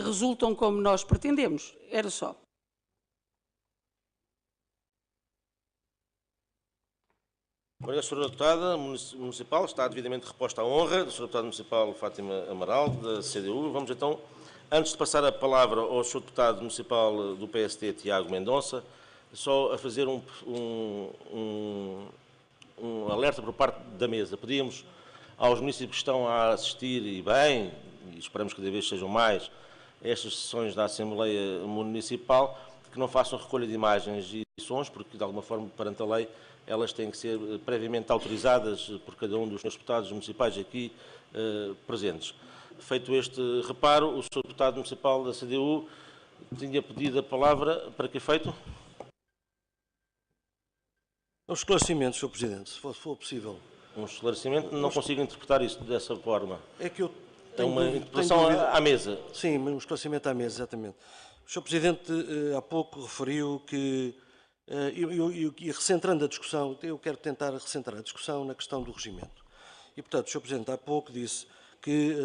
resultam como nós pretendemos. Era só. Obrigado, Sra. Deputada Municipal. Está devidamente reposta a honra da Sra. Deputada Municipal Fátima Amaral, da CDU. Vamos então, antes de passar a palavra ao Sr. Deputado Municipal do PSD, Tiago Mendonça, só a fazer um alerta por parte da mesa. Pedimos aos municípios que estão a assistir, e bem, e esperamos que cada vez sejam mais, a estas sessões da Assembleia Municipal, que não façam recolha de imagens e sons, porque de alguma forma, perante a lei, elas têm que ser previamente autorizadas por cada um dos senhores deputados municipais aqui presentes. Feito este reparo, o Sr. Deputado Municipal da CDU tinha pedido a palavra para que efeito? Um esclarecimento, Sr. Presidente, se for possível. Um esclarecimento? Não consigo interpretar isso dessa forma. É que eu tenho uma interpretação à mesa. Sim, um esclarecimento à mesa, exatamente. O Sr. Presidente há pouco referiu que, e recentrando a discussão, eu quero tentar recentrar a discussão na questão do regimento. E, portanto, o Sr. Presidente há pouco disse que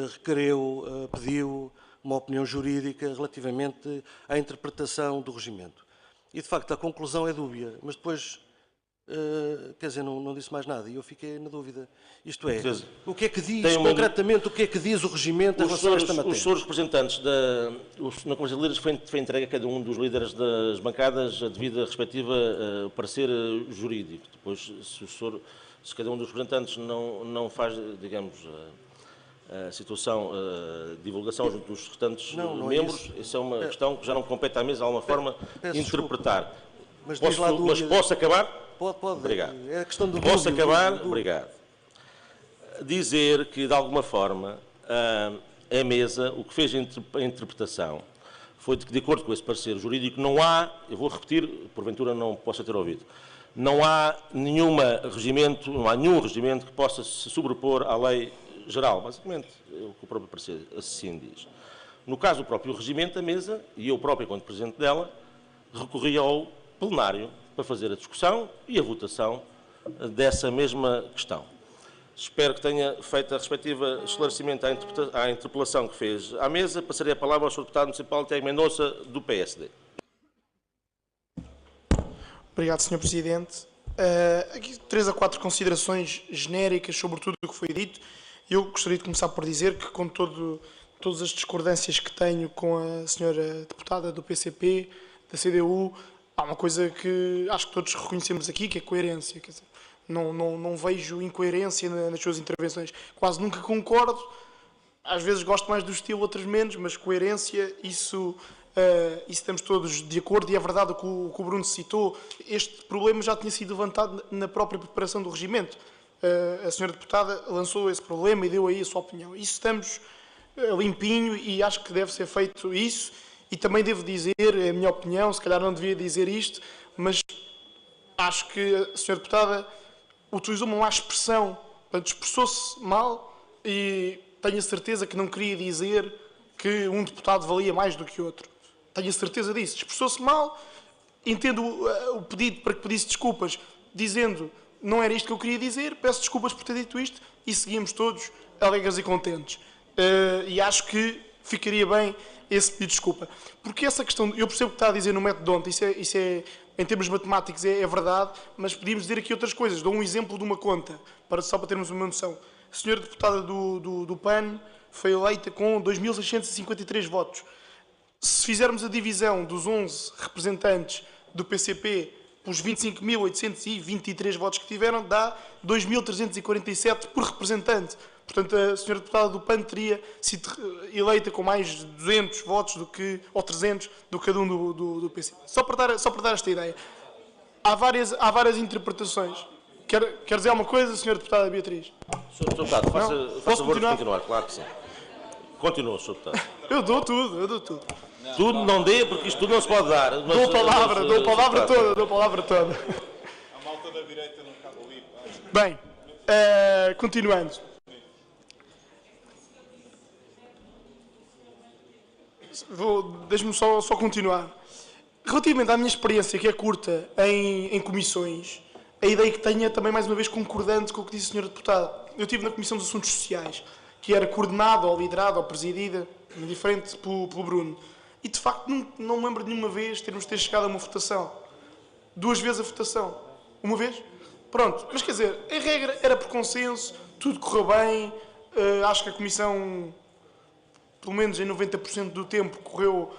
pediu uma opinião jurídica relativamente à interpretação do regimento. E, de facto, a conclusão é dúbia, mas depois... quer dizer, não disse mais nada e eu fiquei na dúvida. Isto é, o que é que diz, concretamente, o que é que diz o regimento em relação a esta matéria? Os senhores representantes na Conferência de Líderes foi entregue a cada um dos líderes das bancadas a devida respectiva parecer jurídico. Depois, se cada um dos representantes não faz, digamos, a situação, divulgação junto dos restantes membros, isso é uma questão que já não compete à mesa, de alguma forma, interpretar. Mas posso acabar? Pode. Obrigado. É a questão do Posso acabar? Obrigado. Dizer que, de alguma forma, a mesa, o que fez a interpretação foi de que, de acordo com esse parecer jurídico, não há, eu vou repetir, porventura não possa ter ouvido, não há nenhum regimento que possa se sobrepor à lei geral. Basicamente, é o que o próprio parecer assim diz. No caso do próprio regimento, a mesa, e eu próprio, enquanto presidente dela, recorri ao plenário para fazer a discussão e a votação dessa mesma questão. Espero que tenha feito a respectiva esclarecimento à interpelação que fez à mesa. Passarei a palavra ao Sr. Deputado Municipal Tiago Mendonça, do PSD. Obrigado, Sr. Presidente. Aqui 3 a 4 considerações genéricas sobre tudo o que foi dito. Eu gostaria de começar por dizer que, com todas as discordâncias que tenho com a Sra. Deputada do PCP, da CDU, há uma coisa que acho que todos reconhecemos aqui, que é coerência. Quer dizer, não vejo incoerência nas suas intervenções. Quase nunca concordo. Às vezes gosto mais do estilo, outras menos, mas coerência, isso estamos todos de acordo. E é verdade o que o Bruno citou. Este problema já tinha sido levantado na própria preparação do regimento. A Sra. Deputada lançou esse problema e deu aí a sua opinião. Isso estamos limpinho e acho que deve ser feito isso. E também devo dizer, é a minha opinião, se calhar não devia dizer isto, mas acho que a Sra. Deputada utilizou uma má expressão, portanto, expressou-se mal e tenho a certeza que não queria dizer que um deputado valia mais do que outro. Tenho a certeza disso. Expressou-se mal, entendo o pedido para que pedisse desculpas, dizendo não era isto que eu queria dizer, peço desculpas por ter dito isto e seguimos todos alegres e contentes. E acho que ficaria bem esse pedido de desculpa. Porque essa questão, eu percebo o que está a dizer no método de ontem, isso é em termos matemáticos é verdade, mas podíamos dizer aqui outras coisas. Dou um exemplo de uma conta, só para termos uma noção. A senhora deputada do PAN foi eleita com 2.653 votos. Se fizermos a divisão dos 11 representantes do PCP pelos 25.823 votos que tiveram, dá 2.347 por representante. Portanto, a senhora deputada do PAN teria sido eleita com mais de 200 votos ou 300 do que cada um do PC. Só para dar esta ideia. Há várias interpretações. Quer dizer alguma coisa, senhora deputada Beatriz? Sr. Deputado, faça favor de continuar, claro que sim. Continua, Sr. Deputado. Eu dou tudo. Tudo não dê, porque isto tudo não se pode dar. Dou a palavra toda. A malta da direita não cabe ali. Bem, continuando. Deixe-me só continuar. Relativamente à minha experiência, que é curta, em comissões, a ideia que tenho é também, mais uma vez, concordante com o que disse a senhora deputada. Eu estive na Comissão dos Assuntos Sociais, que era coordenada, ou liderada, ou presidida, diferente, pelo Bruno. E, de facto, não me lembro de nenhuma vez termos chegado a uma votação. 2 vezes a votação. Uma vez? Pronto. Mas, quer dizer, em regra, era por consenso, tudo correu bem, acho que a Comissão, pelo menos em 90% do tempo, correu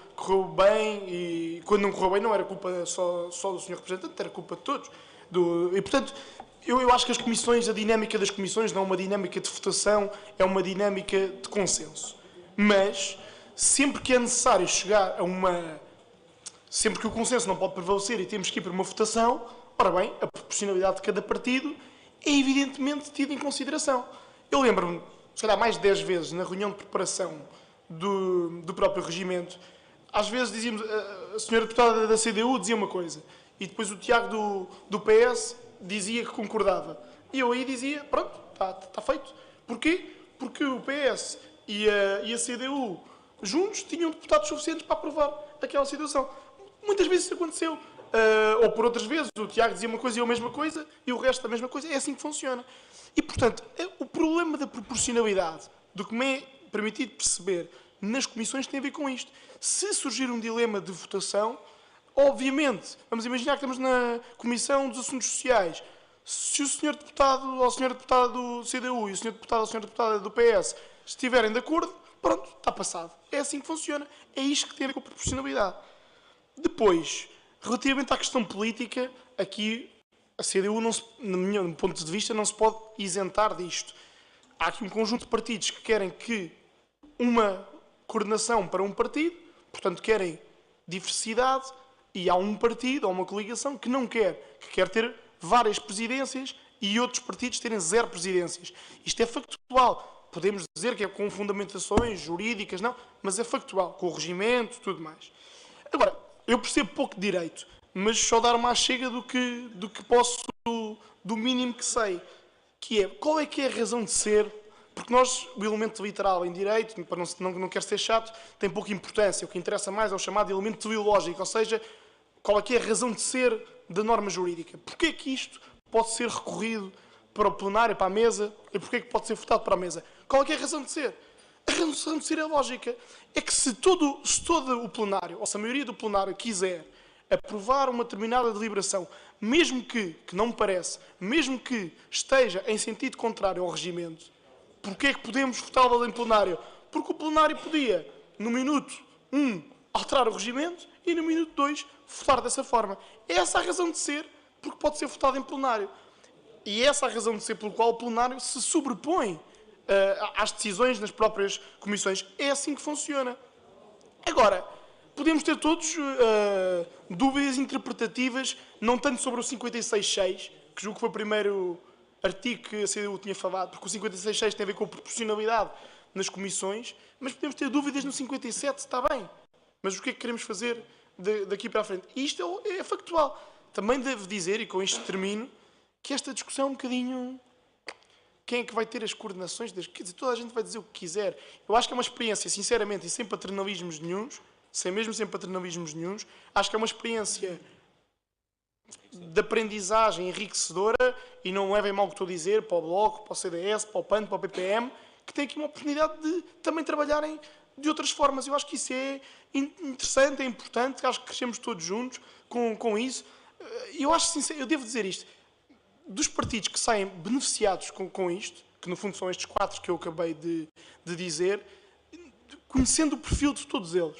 bem, e quando não correu bem não era culpa só do senhor representante, era culpa de todos. E, portanto, eu acho que as comissões, a dinâmica das comissões não é uma dinâmica de votação, é uma dinâmica de consenso. Mas, sempre que é necessário chegar a uma... Sempre que o consenso não pode prevalecer e temos que ir para uma votação, ora bem, a proporcionalidade de cada partido é evidentemente tida em consideração. Eu lembro-me, se calhar mais de 10 vezes, na reunião de preparação do próprio regimento, às vezes dizíamos, a senhora deputada da CDU dizia uma coisa, e depois o Tiago do PS dizia que concordava. E eu aí dizia, pronto, está feito. Porquê? Porque o PS e a CDU juntos tinham deputados suficientes para aprovar aquela situação. Muitas vezes isso aconteceu. Ou por outras vezes, o Tiago dizia uma coisa e eu a mesma coisa, e o resto a mesma coisa. É assim que funciona. E, portanto, o problema da proporcionalidade, do que me é permitido perceber nas comissões, tem a ver com isto. Se surgir um dilema de votação, obviamente, vamos imaginar que estamos na Comissão dos Assuntos Sociais. Se o senhor deputado ou a senhora deputada do CDU e o senhor deputado ou a senhora deputada do PS estiverem de acordo, pronto, está passado. É assim que funciona. É isto que tem a ver com a proporcionalidade. Depois, relativamente à questão política, aqui a CDU, no meu ponto de vista, não se pode isentar disto. Há aqui um conjunto de partidos que querem que uma coordenação para um partido, portanto querem diversidade, e há um partido ou uma coligação que não quer, que quer ter várias presidências e outros partidos terem 0 presidências. Isto é factual. Podemos dizer que é com fundamentações jurídicas, não, mas é factual, com o regimento, tudo mais. Agora, eu percebo pouco de direito, mas só dar uma chega do que posso, do mínimo que sei, que é, qual é que é a razão de ser, porque nós, o elemento literal em direito, para não quer ser chato, tem pouca importância, o que interessa mais é o chamado elemento teleológico, ou seja, qual é que é a razão de ser da norma jurídica. Porquê é que isto pode ser recorrido para o plenário, para a mesa, e porquê é que pode ser votado para a mesa? Qual é que é a razão de ser? A razão de ser é lógica. É que se todo o plenário, ou se a maioria do plenário quiser aprovar uma determinada deliberação, mesmo que não me parece, mesmo que esteja em sentido contrário ao regimento, porquê é que podemos votá-la em plenário? Porque o plenário podia, no minuto 1, alterar o regimento e no minuto 2, votar dessa forma. É essa a razão de ser, porque pode ser votado em plenário. E é essa a razão de ser pelo qual o plenário se sobrepõe às decisões nas próprias comissões. É assim que funciona. Agora, podemos ter todos dúvidas interpretativas, não tanto sobre o 56.6, que julgo que foi o primeiro artigo que a CDU tinha falado, porque o 56.6 tem a ver com a proporcionalidade nas comissões, mas podemos ter dúvidas no 57, está bem. Mas o que é que queremos fazer daqui para a frente? E isto é factual. Também devo dizer, e com isto termino, que esta discussão é um bocadinho... Quem é que vai ter as coordenações? Quer dizer, toda a gente vai dizer o que quiser. Eu acho que é uma experiência, sinceramente, e sem paternalismos nenhuns, sem paternalismos nenhuns, acho que é uma experiência de aprendizagem enriquecedora, e não levem mal o que estou a dizer, para o Bloco, para o CDS, para o PAN, para o PPM, que tem aqui uma oportunidade de também trabalharem de outras formas. Eu acho que isso é interessante, é importante, acho que crescemos todos juntos com isso. Eu devo dizer isto, dos partidos que saem beneficiados com isto, que no fundo são estes 4 que eu acabei de dizer, conhecendo o perfil de todos eles,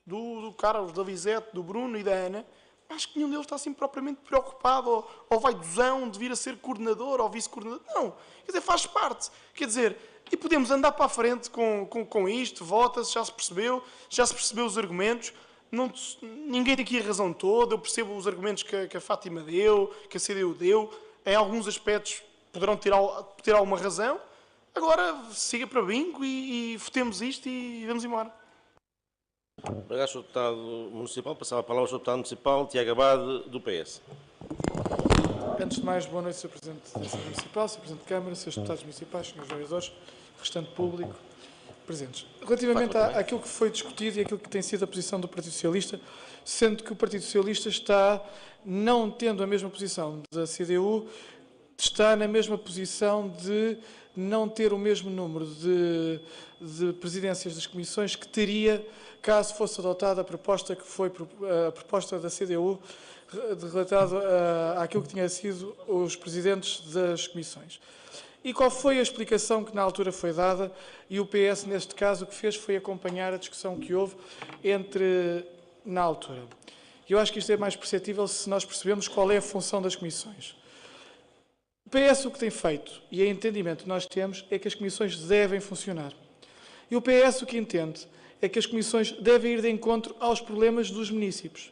do Carlos, da Lisete, do Bruno e da Ana, acho que nenhum deles está assim propriamente preocupado ou vaidosão de vir a ser coordenador ou vice-coordenador. Não, quer dizer, faz parte. Quer dizer, e podemos andar para a frente com isto, vota-se, já se percebeu os argumentos. Não, ninguém tem aqui a razão toda, eu percebo os argumentos que a Fátima deu, que a CDU deu, em alguns aspectos poderão ter alguma razão. Agora siga para bingo e votemos isto e vamos embora. Obrigado, Sr. Deputado Municipal. Passava a palavra ao Sr. Deputado Municipal, Tiago Abade, do PS. Antes de mais, boa noite, Sr. Presidente da Assembleia Municipal, Sr. Presidente de Câmara, Srs. Deputados Municipais, Srs. Vereadores, restante público, presentes. Relativamente àquilo que foi discutido e àquilo que tem sido a posição do Partido Socialista, sendo que o Partido Socialista está, não tendo a mesma posição da CDU, está na mesma posição de não ter o mesmo número de presidências das comissões que teria caso fosse adotada a proposta que foi a proposta da CDU relatada àquilo que tinha sido os presidentes das comissões. E qual foi a explicação que na altura foi dada? E o PS, neste caso, o que fez foi acompanhar a discussão que houve na altura. Eu acho que isto é mais perceptível se nós percebemos qual é a função das comissões. O PS o que tem feito, e o entendimento que nós temos, é que as comissões devem funcionar. E o PS o que entende é que as comissões devem ir de encontro aos problemas dos municípios.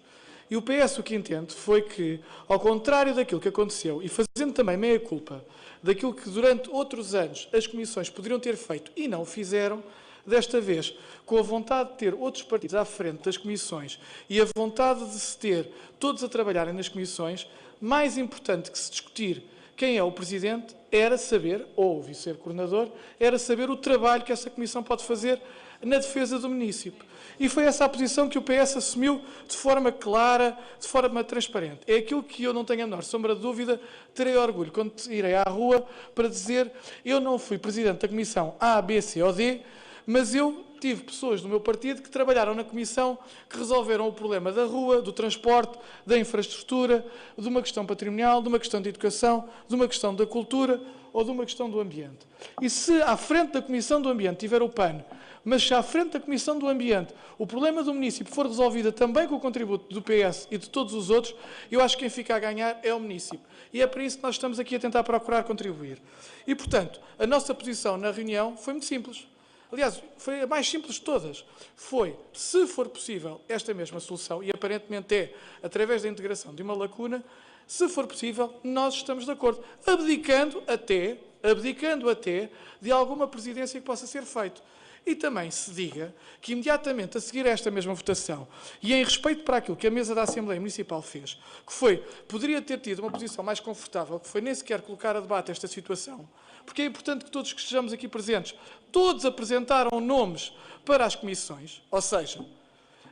E o PS o que entende foi que, ao contrário daquilo que aconteceu, e fazendo também meia-culpa daquilo que durante outros anos as comissões poderiam ter feito e não o fizeram, desta vez, com a vontade de ter outros partidos à frente das comissões e a vontade de se ter todos a trabalharem nas comissões, mais importante que se discutir quem é o Presidente era saber, ou o Vice-Coordenador, era saber o trabalho que essa comissão pode fazer na defesa do município. E foi essa a posição que o PS assumiu de forma clara, de forma transparente. É aquilo que eu não tenho a menor sombra de dúvida, terei orgulho quando irei à rua para dizer eu não fui Presidente da Comissão A, B, C ou D, mas eu tive pessoas do meu partido que trabalharam na Comissão, que resolveram o problema da rua, do transporte, da infraestrutura, de uma questão patrimonial, de uma questão de educação, de uma questão da cultura ou de uma questão do ambiente. E se à frente da Comissão do Ambiente tiver o PAN, mas se à frente da Comissão do Ambiente o problema do município for resolvido também com o contributo do PS e de todos os outros, eu acho que quem fica a ganhar é o município. E é para isso que nós estamos aqui a tentar procurar contribuir. E, portanto, a nossa posição na reunião foi muito simples. Aliás, foi a mais simples de todas. Foi, se for possível, esta mesma solução, e aparentemente é através da integração de uma lacuna, se for possível, nós estamos de acordo, abdicando até de alguma presidência que possa ser feito. E também se diga que imediatamente a seguir a esta mesma votação, e em respeito para aquilo que a mesa da Assembleia Municipal fez, que foi, poderia ter tido uma posição mais confortável, que foi nem sequer colocar a debate esta situação, porque é importante que todos que estejamos aqui presentes, todos apresentaram nomes para as comissões, ou seja,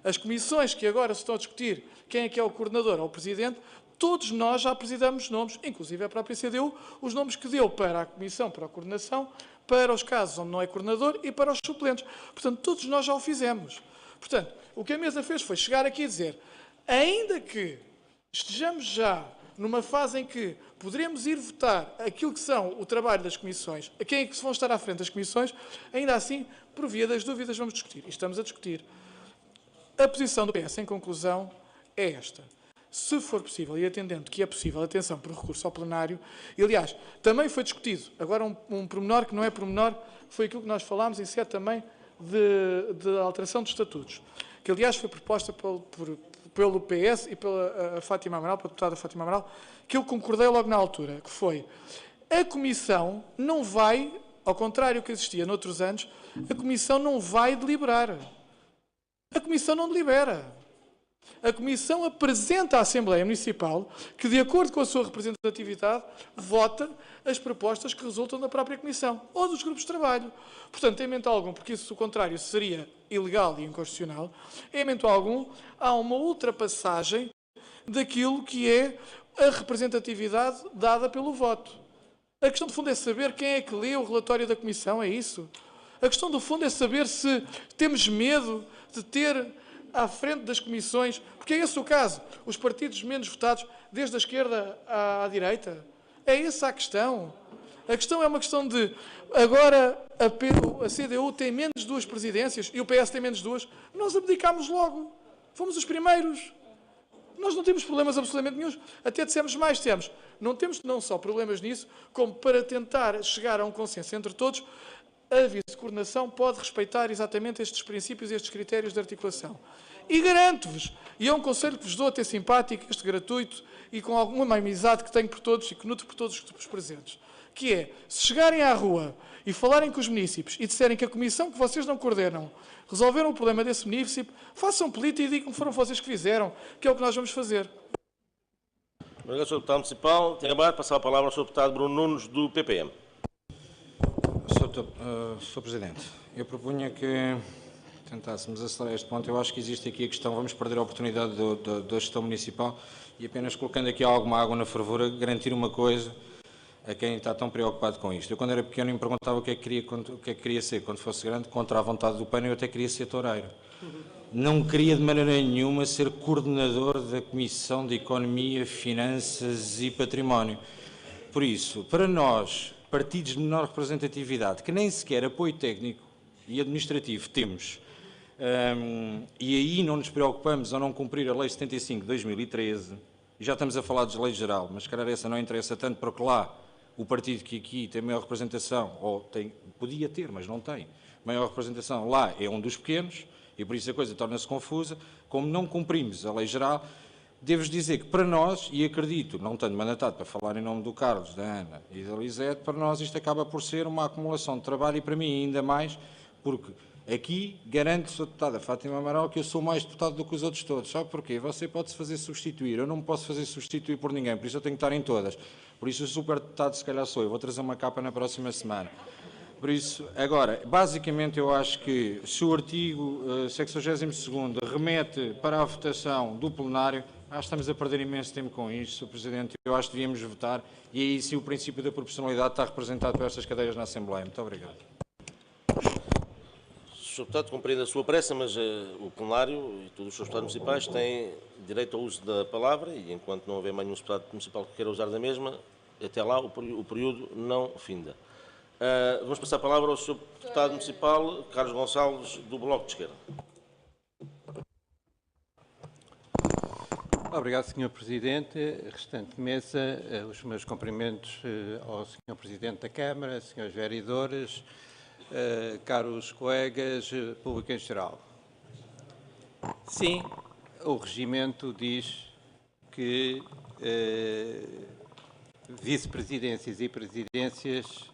as comissões que agora se estão a discutir quem é que é o coordenador ou o presidente, todos nós já apresentamos nomes, inclusive a própria CDU, os nomes que deu para a comissão, para a coordenação, para os casos onde não é coordenador e para os suplentes. Portanto, todos nós já o fizemos. Portanto, o que a mesa fez foi chegar aqui e dizer, ainda que estejamos já numa fase em que poderemos ir votar aquilo que são o trabalho das comissões, a quem é que se vão estar à frente das comissões, ainda assim, por via das dúvidas, vamos discutir. E estamos a discutir. A posição do PS, em conclusão, é esta. Se for possível, e atendendo que é possível, atenção, por recurso ao plenário, e aliás, também foi discutido, agora um pormenor que não é pormenor, foi aquilo que nós falámos em sede também de alteração de estatutos, que aliás foi proposta pelo PS e pela Fátima Amaral, pela deputada Fátima Amaral, que eu concordei logo na altura, que foi, a Comissão não vai, ao contrário do que existia noutros anos, a Comissão não vai deliberar. A Comissão não delibera. A Comissão apresenta à Assembleia Municipal que, de acordo com a sua representatividade, vota as propostas que resultam da própria Comissão ou dos grupos de trabalho. Portanto, em momento algum, porque isso, o contrário, seria ilegal e inconstitucional, em momento algum, há uma ultrapassagem daquilo que é a representatividade dada pelo voto. A questão de fundo é saber quem é que lê o relatório da Comissão, é isso? A questão do fundo é saber se temos medo de ter à frente das comissões, porque é esse o caso, os partidos menos votados, desde a esquerda à direita. É essa a questão. A questão é uma questão de, agora a CDU tem menos 2 presidências e o PS tem menos 2. Nós abdicámos logo. Fomos os primeiros. Nós não temos problemas absolutamente nenhum. Até dissemos mais, temos. Não temos não só problemas nisso, como para tentar chegar a um consenso entre todos, a vice-coordenação pode respeitar exatamente estes princípios e estes critérios de articulação. E garanto-vos, e é um conselho que vos dou até simpático, este gratuito, e com alguma amizade que tenho por todos e que nutro por todos os presentes, que é, se chegarem à rua e falarem com os munícipes e disserem que a comissão que vocês não coordenam resolveram o problema desse munícipe, façam política e digam que foram vocês que fizeram, que é o que nós vamos fazer. Obrigado, Sr. Deputado Municipal. Tenho acabado de passar a palavra ao Sr. Deputado Bruno Nunes, do PPM. Sr. Presidente, eu propunha que tentássemos acelerar este ponto. Eu acho que existe aqui a questão, vamos perder a oportunidade da gestão municipal e apenas colocando aqui alguma água na fervura, garantir uma coisa a quem está tão preocupado com isto. Eu, quando era pequeno, me perguntava o que é que queria ser quando fosse grande, contra a vontade do PAN, eu até queria ser toureiro. Não queria de maneira nenhuma ser coordenador da Comissão de Economia, Finanças e Património. Por isso, para nós, partidos de menor representatividade, que nem sequer apoio técnico e administrativo temos, e aí não nos preocupamos ao não cumprir a Lei 75 de 2013, e já estamos a falar de lei geral, mas, calhar, essa não interessa tanto porque lá o partido que aqui tem maior representação, ou podia ter, mas não tem, maior representação, lá é um dos pequenos, e por isso a coisa torna-se confusa. Como não cumprimos a lei geral, devo dizer que para nós, e acredito, não tenho mandatado para falar em nome do Carlos, da Ana e da Lisete, para nós isto acaba por ser uma acumulação de trabalho e para mim ainda mais, porque aqui garanto, Sr. Deputada Fátima Amaral, que eu sou mais deputado do que os outros todos. Sabe porquê? Você pode-se fazer substituir, eu não me posso fazer substituir por ninguém, por isso eu tenho que estar em todas. Por isso o superdeputado se calhar sou eu, vou trazer uma capa na próxima semana. Por isso, agora, basicamente eu acho que se o artigo 62º remete para a votação do plenário, acho que estamos a perder imenso tempo com isto, Sr. Presidente. Eu acho que devíamos votar e aí sim o princípio da proporcionalidade está representado por estas cadeiras na Assembleia. Muito obrigado. Sr. Deputado, compreendo a sua pressa, mas o plenário e todos os seus deputados municipais têm direito ao uso da palavra e enquanto não houver mais nenhum deputado municipal que queira usar da mesma, até lá o período não finda. Vamos passar a palavra ao Sr. Deputado Municipal Carlos Gonçalves, do Bloco de Esquerda. Obrigado, Sr. Presidente. Restante mesa, os meus cumprimentos ao Sr. Presidente da Câmara, Srs. Vereadores, caros colegas, público em geral. Sim, o regimento diz que vice-presidências e presidências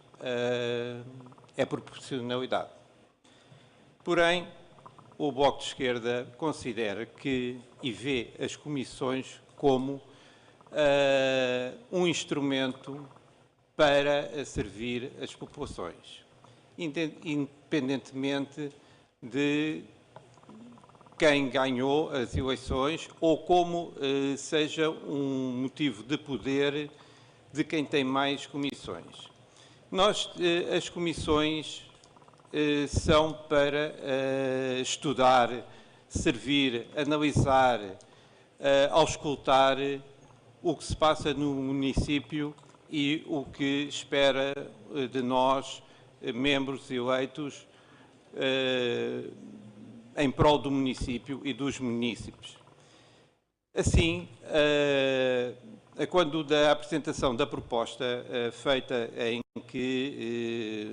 é proporcionalidade. Porém, o Bloco de Esquerda considera que e vê as comissões como um instrumento para servir as populações, independentemente de quem ganhou as eleições ou como seja um motivo de poder de quem tem mais comissões. As comissões são para estudar, servir, analisar, auscultar o que se passa no município e o que espera de nós, membros eleitos, em prol do município e dos munícipes. Assim, quando da apresentação da proposta feita em que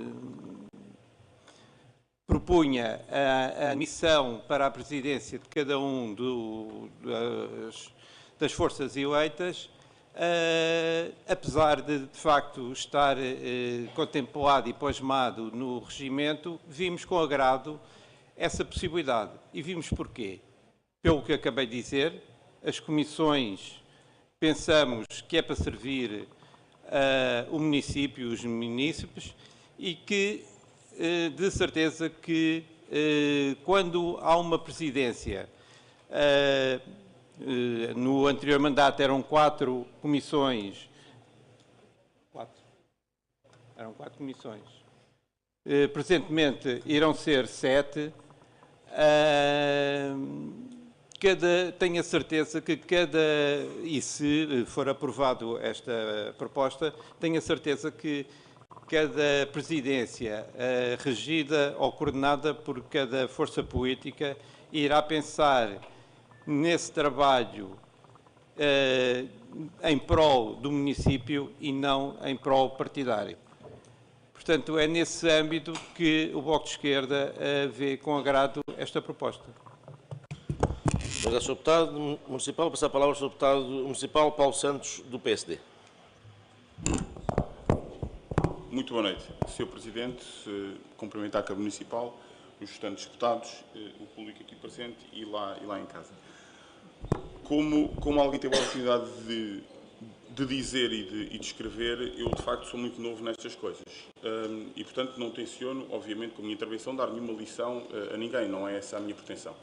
propunha a missão para a presidência de cada um das forças eleitas, apesar de facto estar contemplado e plasmado no regimento, vimos com agrado essa possibilidade. E vimos porquê? Pelo que acabei de dizer, as comissões pensamos que é para servir o município, os munícipes, e que de certeza que quando há uma presidência, no anterior mandato eram 4 comissões, eram 4 comissões, presentemente irão ser 7, tenho a certeza que e se for aprovado esta proposta, tenho a certeza que cada presidência regida ou coordenada por cada força política irá pensar nesse trabalho em prol do município e não em prol partidário. Portanto, é nesse âmbito que o Bloco de Esquerda vê com agrado esta proposta. Obrigado, Sr. Deputado Municipal. Vou passar a palavra ao Sr. Deputado Municipal Paulo Santos, do PSD. Muito boa noite, Sr. Presidente. Cumprimentar a Câmara Municipal, os restantes deputados, o público aqui presente e lá em casa. Como alguém teve a oportunidade de dizer e de escrever, eu de facto sou muito novo nestas coisas e, portanto, não tenciono, obviamente, com a minha intervenção, dar nenhuma lição a ninguém, não é essa a minha pretensão.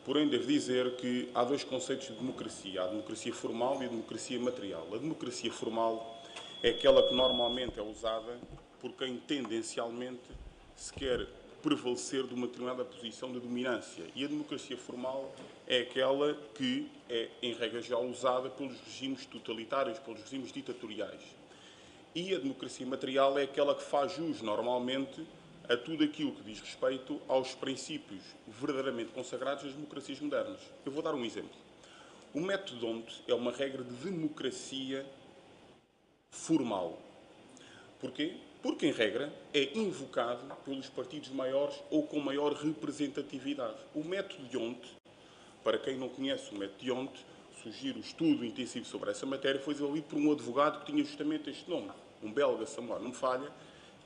Porém, devo dizer que há dois conceitos de democracia, a democracia formal e a democracia material. A democracia formal é aquela que normalmente é usada por quem tendencialmente se quer prevalecer de uma determinada posição de dominância. E a democracia formal é aquela que é, em regra geral, usada pelos regimes totalitários, pelos regimes ditatoriais. E a democracia material é aquela que faz jus, normalmente, a tudo aquilo que diz respeito aos princípios verdadeiramente consagrados das democracias modernas. Eu vou dar um exemplo. O método D'Hondt é uma regra de democracia formal. Porquê? Porque, em regra, é invocado pelos partidos maiores ou com maior representatividade. O método D'Hondt, para quem não conhece o método D'Hondt, sugiro o estudo intensivo sobre essa matéria, foi desenvolvido por um advogado que tinha justamente este nome, um belga, se a memória não me falha,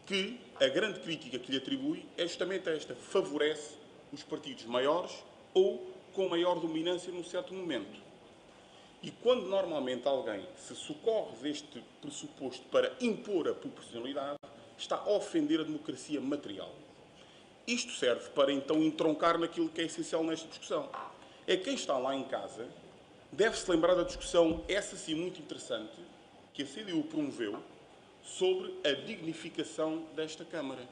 que a grande crítica que lhe atribui é justamente esta: favorece os partidos maiores ou com maior dominância num certo momento. E quando normalmente alguém se socorre deste pressuposto para impor a proporcionalidade, está a ofender a democracia material. Isto serve para então entroncar naquilo que é essencial nesta discussão. É quem está lá em casa deve-se lembrar da discussão, essa sim muito interessante, que a CDU promoveu sobre a dignificação desta Câmara.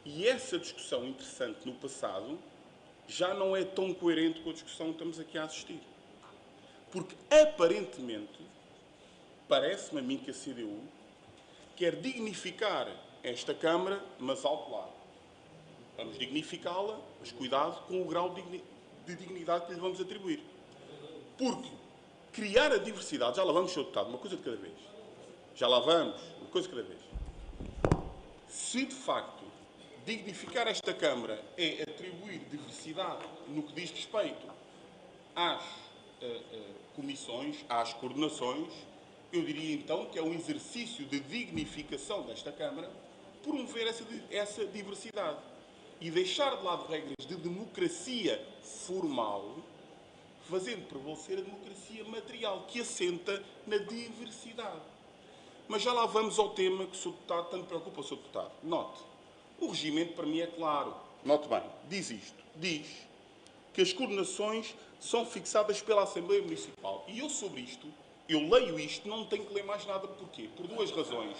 E essa discussão interessante no passado já não é tão coerente com a discussão que estamos aqui a assistir. Porque, aparentemente, parece-me a mim que a CDU quer dignificar esta Câmara, mas alto lá. Vamos dignificá-la, mas cuidado com o grau de dignidade que lhe vamos atribuir. Porque criar a diversidade, já lá vamos, Sr. Deputado, uma coisa de cada vez. Já lá vamos, uma coisa de cada vez. Se, de facto, dignificar esta Câmara é atribuir diversidade no que diz respeito às comissões, às coordenações, eu diria então que é um exercício de dignificação desta Câmara promover essa diversidade e deixar de lado regras de democracia formal, fazendo prevalecer a democracia material, que assenta na diversidade. Mas já lá vamos ao tema que o Sr. Deputado tanto preocupa o Sr. Deputado. Note, o regimento para mim é claro. Note bem, diz isto. Diz que as coordenações são fixadas pela Assembleia Municipal. E eu sobre isto, eu leio isto, não tenho que ler mais nada. Porquê? Por duas razões.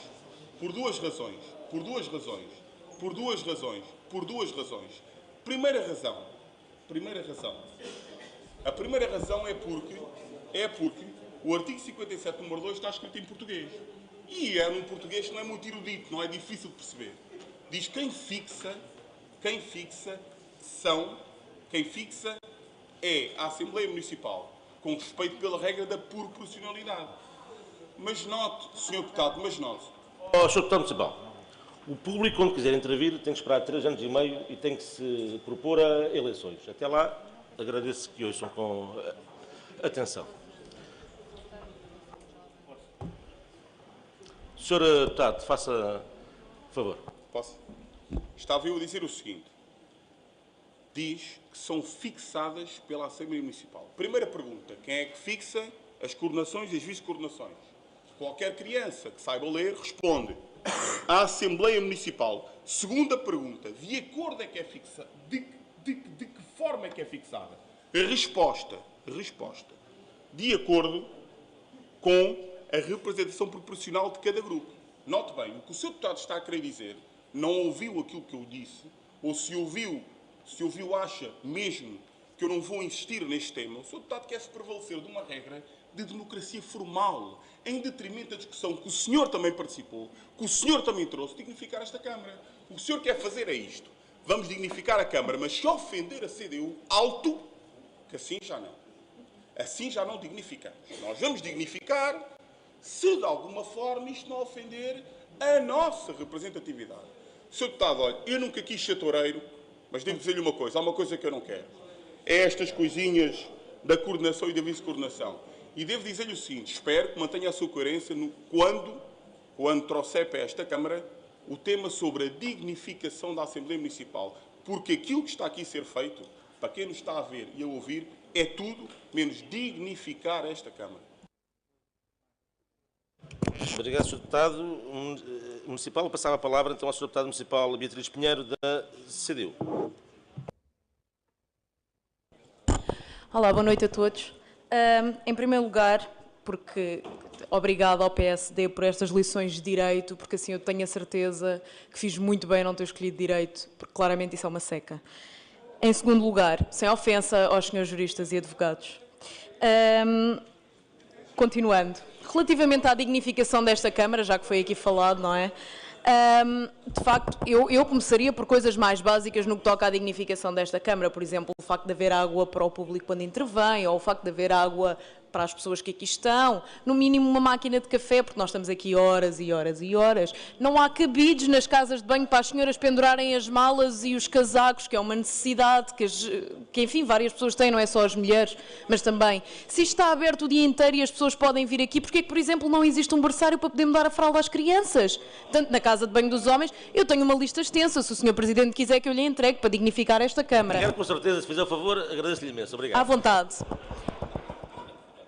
Por duas razões. Por duas razões. Por duas razões. Por duas razões. Primeira razão. A primeira razão é porque o artigo 57, número 2, está escrito em português. E é num português que não é muito erudito, não é difícil de perceber. Diz quem fixa é a Assembleia Municipal, com respeito pela regra da proporcionalidade. Mas note, Sr. Deputado, mas note. Sr. Deputado Municipal, o público, quando quiser intervir, tem que esperar 3 anos e meio e tem que se propor a eleições. Até lá, agradeço que ouçam com atenção. Sr. Deputado, faça favor. Posso? Estava eu a dizer o seguinte. Diz que são fixadas pela Assembleia Municipal. Primeira pergunta, quem é que fixa as coordenações e as vice-coordenações? Qualquer criança que saiba ler responde: a Assembleia Municipal. Segunda pergunta, de acordo é que é fixada? De que forma é que é fixada? Resposta. De acordo com a representação proporcional de cada grupo. Note bem, o que o Sr. Deputado está a querer dizer, não ouviu aquilo que eu disse, ou se ouviu, acha mesmo que eu não vou insistir neste tema. O Sr. Deputado quer-se prevalecer de uma regra de democracia formal, em detrimento da discussão que o senhor também participou, que o senhor também trouxe, dignificar esta Câmara. O que o senhor quer fazer é isto. Vamos dignificar a Câmara, mas se ofender a CDU, alto, que assim já não. Assim já não dignificamos. Nós vamos dignificar se de alguma forma isto não ofender a nossa representatividade. Sr. Deputado, olha, eu nunca quis ser toureiro, mas devo dizer-lhe uma coisa, há uma coisa que eu não quero. É estas coisinhas da coordenação e da vice-coordenação. E devo dizer-lhe o seguinte, espero que mantenha a sua coerência quando trouxer para esta Câmara o tema sobre a dignificação da Assembleia Municipal. Porque aquilo que está aqui a ser feito, para quem nos está a ver e a ouvir, é tudo menos dignificar esta Câmara. Obrigado, Sr. Deputado Municipal. Eu passava a palavra então ao Sr. Deputado Municipal Beatriz Pinheiro, da CDU. Olá, boa noite a todos. Em primeiro lugar, porque obrigado ao PSD por estas lições de Direito, porque assim eu tenho a certeza que fiz muito bem não ter escolhido Direito, porque claramente isso é uma seca. Em segundo lugar, sem ofensa aos senhores juristas e advogados, continuando, relativamente à dignificação desta Câmara, já que foi aqui falado, não é? De facto, eu começaria por coisas mais básicas no que toca à dignificação desta Câmara, por exemplo, o facto de haver água para o público quando intervém, ou o facto de haver água para as pessoas que aqui estão, no mínimo uma máquina de café, porque nós estamos aqui horas e horas e horas. Não há cabides nas casas de banho para as senhoras pendurarem as malas e os casacos, que é uma necessidade que enfim, várias pessoas têm, não é só as mulheres, mas também. Se isto está aberto o dia inteiro e as pessoas podem vir aqui, porque é que, por exemplo, não existe um berçário para poder mudar a fralda às crianças? Tanto na casa de banho dos homens, eu tenho uma lista extensa, se o Sr. Presidente quiser que eu lhe entregue para dignificar esta Câmara. Quero com certeza, se fizer o favor, agradeço-lhe imenso. Obrigado. À vontade.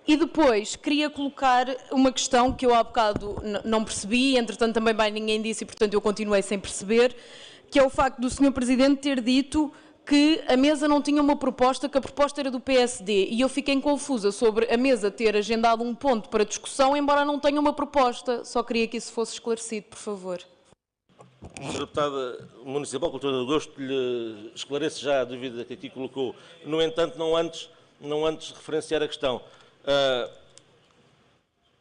E depois, queria colocar uma questão que eu há bocado não percebi, entretanto também bem ninguém disse e, portanto, eu continuei sem perceber, que é o facto do Sr. Presidente ter dito que a mesa não tinha uma proposta, que a proposta era do PSD. E eu fiquei confusa sobre a mesa ter agendado um ponto para discussão, embora não tenha uma proposta. Só queria que isso fosse esclarecido, por favor. Sra. Deputada Municipal, com todo o gosto, lhe esclareço já a dúvida que aqui colocou. No entanto, não antes referenciar a questão.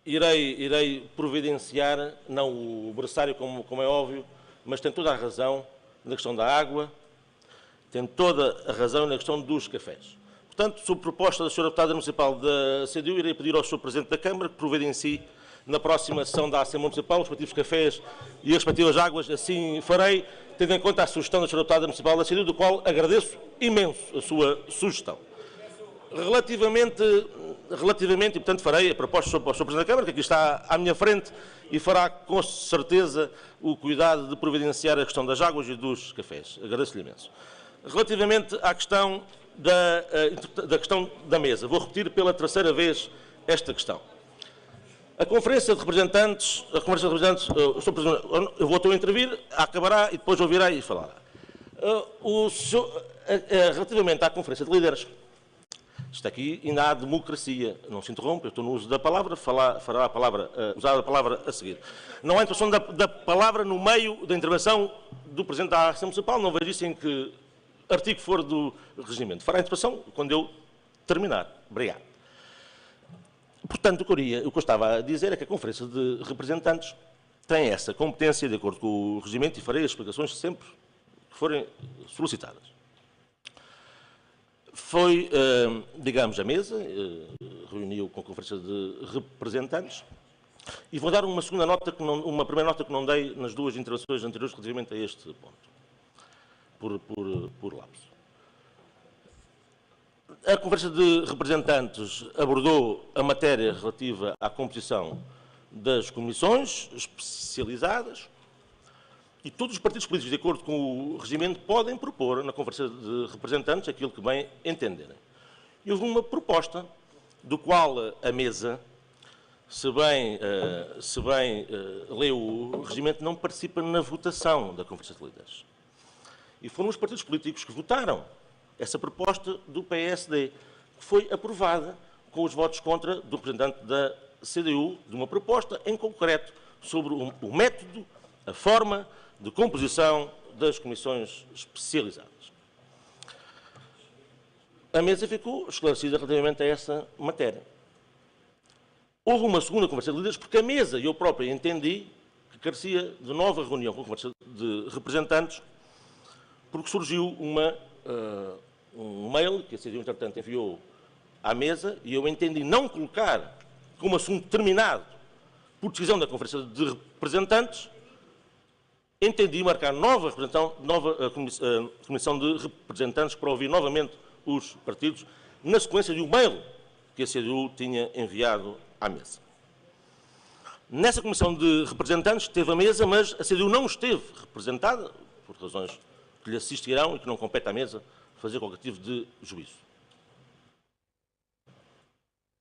Irei providenciar, não o berçário como é óbvio, mas tem toda a razão na questão da água, tem toda a razão na questão dos cafés. Portanto, sob proposta da Sra. Deputada Municipal da CDU, irei pedir ao Sr. Presidente da Câmara que providencie na próxima sessão da Assembleia Municipal os respectivos cafés e as respectivas águas. Assim farei, tendo em conta a sugestão da Sra. Deputada Municipal da CDU, do qual agradeço imenso a sua sugestão. Relativamente, e portanto farei a proposta ao Sr. Presidente da Câmara, que aqui está à minha frente, e fará com certeza o cuidado de providenciar a questão das águas e dos cafés. Agradeço-lhe imenso. Relativamente à questão da mesa, vou repetir pela terceira vez esta questão. A Conferência de Representantes, Sr. Presidente, eu vou intervir, acabará e depois ouvirá e falará. Relativamente à Conferência de Líderes, isto aqui ainda há democracia, não se interrompe, eu estou no uso da palavra, usar a palavra a seguir. Não há introdução da palavra no meio da intervenção do Presidente da Assembleia Municipal, não vejo isso em que artigo for do regimento. Fará a intervenção quando eu terminar. Obrigado. Portanto, o que eu estava a dizer é que a Conferência de Representantes tem essa competência, de acordo com o regimento, e farei as explicações sempre que forem solicitadas. Foi, digamos, a mesa, reuniu com a Conferência de Representantes, e vou dar uma segunda nota, uma primeira nota que não dei nas duas intervenções anteriores relativamente a este ponto, por lapso. A Conferência de Representantes abordou a matéria relativa à composição das comissões especializadas, e todos os partidos políticos, de acordo com o regimento, podem propor na Conferência de Representantes aquilo que bem entenderem. E houve uma proposta, do qual a mesa, se bem leu o regimento, não participa na votação da Conferência de Líderes. E foram os partidos políticos que votaram essa proposta do PSD, que foi aprovada com os votos contra do representante da CDU, de uma proposta em concreto sobre o método, a forma de composição das comissões especializadas. A mesa ficou esclarecida relativamente a essa matéria. Houve uma segunda Conferência de Líderes, porque a mesa e eu próprio entendi que carecia de nova reunião com a Conferência de Representantes, porque surgiu um mail que a CDU, entretanto, enviou à mesa e eu entendi não colocar como assunto terminado por decisão da Conferência de Representantes, entendi marcar nova comissão de representantes para ouvir novamente os partidos, na sequência de um mail que a CDU tinha enviado à mesa. Nessa comissão de representantes teve a mesa, mas a CDU não esteve representada, por razões que lhe assistirão e que não compete à mesa fazer qualquer tipo de juízo.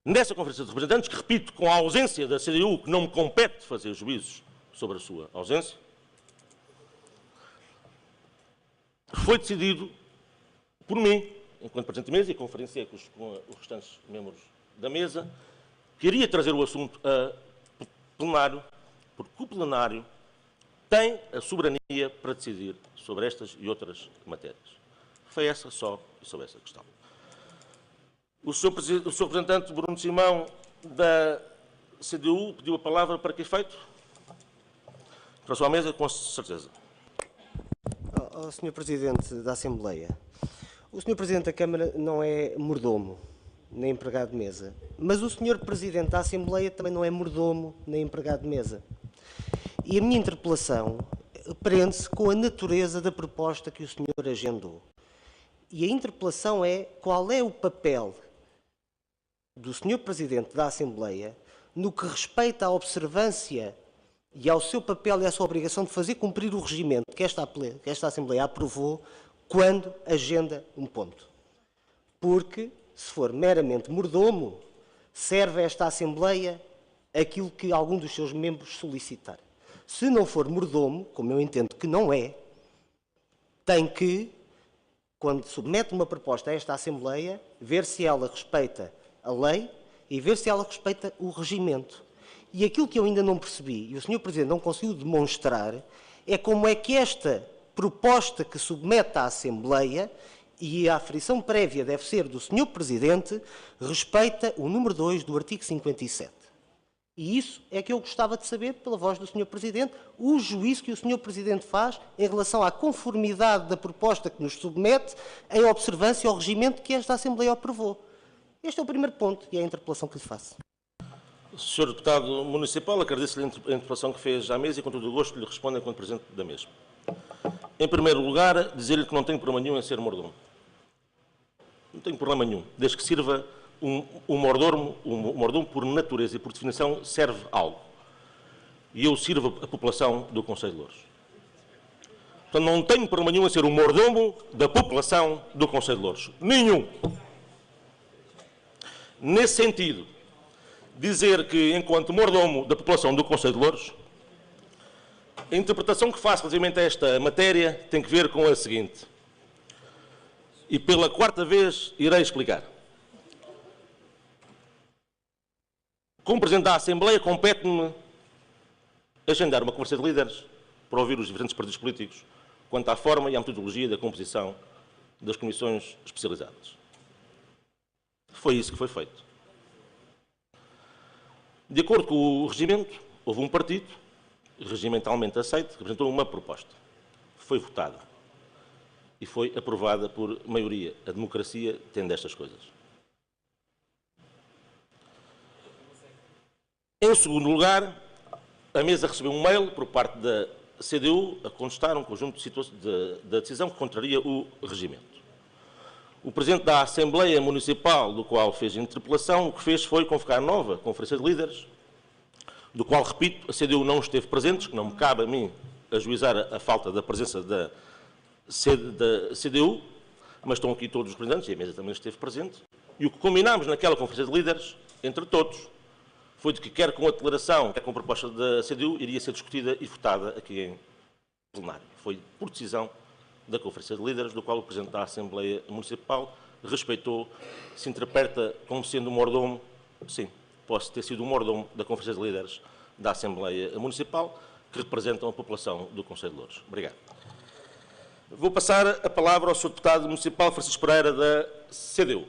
Nessa Conferência de Representantes, que repito, com a ausência da CDU, que não me compete fazer juízos sobre a sua ausência, foi decidido por mim, enquanto Presidente de Mesa, e conferenciei com os restantes membros da mesa, que iria trazer o assunto a plenário, porque o plenário tem a soberania para decidir sobre estas e outras matérias. Foi essa só e sobre essa questão. O Sr. Representante Bruno Simão, da CDU, pediu a palavra para que efeito? Para a sua mesa, com certeza. Sr. Presidente da Assembleia, o Sr. Presidente da Câmara não é mordomo, nem empregado de mesa, mas o Sr. Presidente da Assembleia também não é mordomo, nem empregado de mesa. E a minha interpelação prende-se com a natureza da proposta que o Sr. agendou. E a interpelação é: qual é o papel do Sr. Presidente da Assembleia no que respeita à observância e ao seu papel e à sua obrigação de fazer cumprir o regimento que esta Assembleia aprovou quando agenda um ponto. Porque, se for meramente mordomo, serve a esta Assembleia aquilo que algum dos seus membros solicitar. Se não for mordomo, como eu entendo que não é, tem que, quando submete uma proposta a esta Assembleia, ver se ela respeita a lei e ver se ela respeita o regimento. E aquilo que eu ainda não percebi, e o Sr. Presidente não conseguiu demonstrar, é como é que esta proposta que submete à Assembleia, e a aferição prévia deve ser do Sr. Presidente, respeita o número 2 do artigo 57. E isso é que eu gostava de saber, pela voz do Sr. Presidente, o juízo que o Sr. Presidente faz em relação à conformidade da proposta que nos submete em observância ao regimento que esta Assembleia aprovou. Este é o primeiro ponto e é a interpelação que lhe faço. Sr. Deputado Municipal, agradeço-lhe a interpelação que fez à mesa e com todo o gosto lhe respondo enquanto Presidente da mesma. Em primeiro lugar, dizer-lhe que não tenho problema nenhum em ser mordomo. Não tenho problema nenhum, desde que sirva um mordomo por natureza e por definição serve algo. E eu sirvo a população do Conselho de Louros. Portanto, não tenho problema nenhum em ser um mordomo da população do Conselho de Louros. Nenhum. Nesse sentido, dizer que, enquanto mordomo da população do Conselho de Louros, a interpretação que faço relativamente a esta matéria tem que ver com a seguinte. E pela quarta vez irei explicar. Como Presidente da Assembleia, compete-me agendar uma conversa de líderes para ouvir os diferentes partidos políticos quanto à forma e à metodologia da composição das comissões especializadas. Foi isso que foi feito. De acordo com o regimento, houve um partido, regimentalmente aceito, que apresentou uma proposta. Foi votada. E foi aprovada por maioria. A democracia tem destas coisas. Em segundo lugar, a mesa recebeu um mail por parte da CDU a contestar um conjunto de situações da decisão que contraria o regimento. O Presidente da Assembleia Municipal, do qual fez a interpelação, o que fez foi convocar nova Conferência de Líderes, do qual, repito, a CDU não esteve presente, que não me cabe a mim ajuizar a falta da presença da CDU, mas estão aqui todos os representantes, e a mesa também esteve presente, e o que combinámos naquela Conferência de Líderes, entre todos, foi de que, quer com a declaração, quer com a proposta da CDU, iria ser discutida e votada aqui em plenário. Foi por decisão da Conferência de Líderes, do qual o Presidente da Assembleia Municipal respeitou, se interpreta como sendo um mordomo. Sim, posso ter sido um mordomo da Conferência de Líderes da Assembleia Municipal, que representam a população do Conselho de Louros. Obrigado. Vou passar a palavra ao Sr. Deputado Municipal Francisco Pereira, da CDU.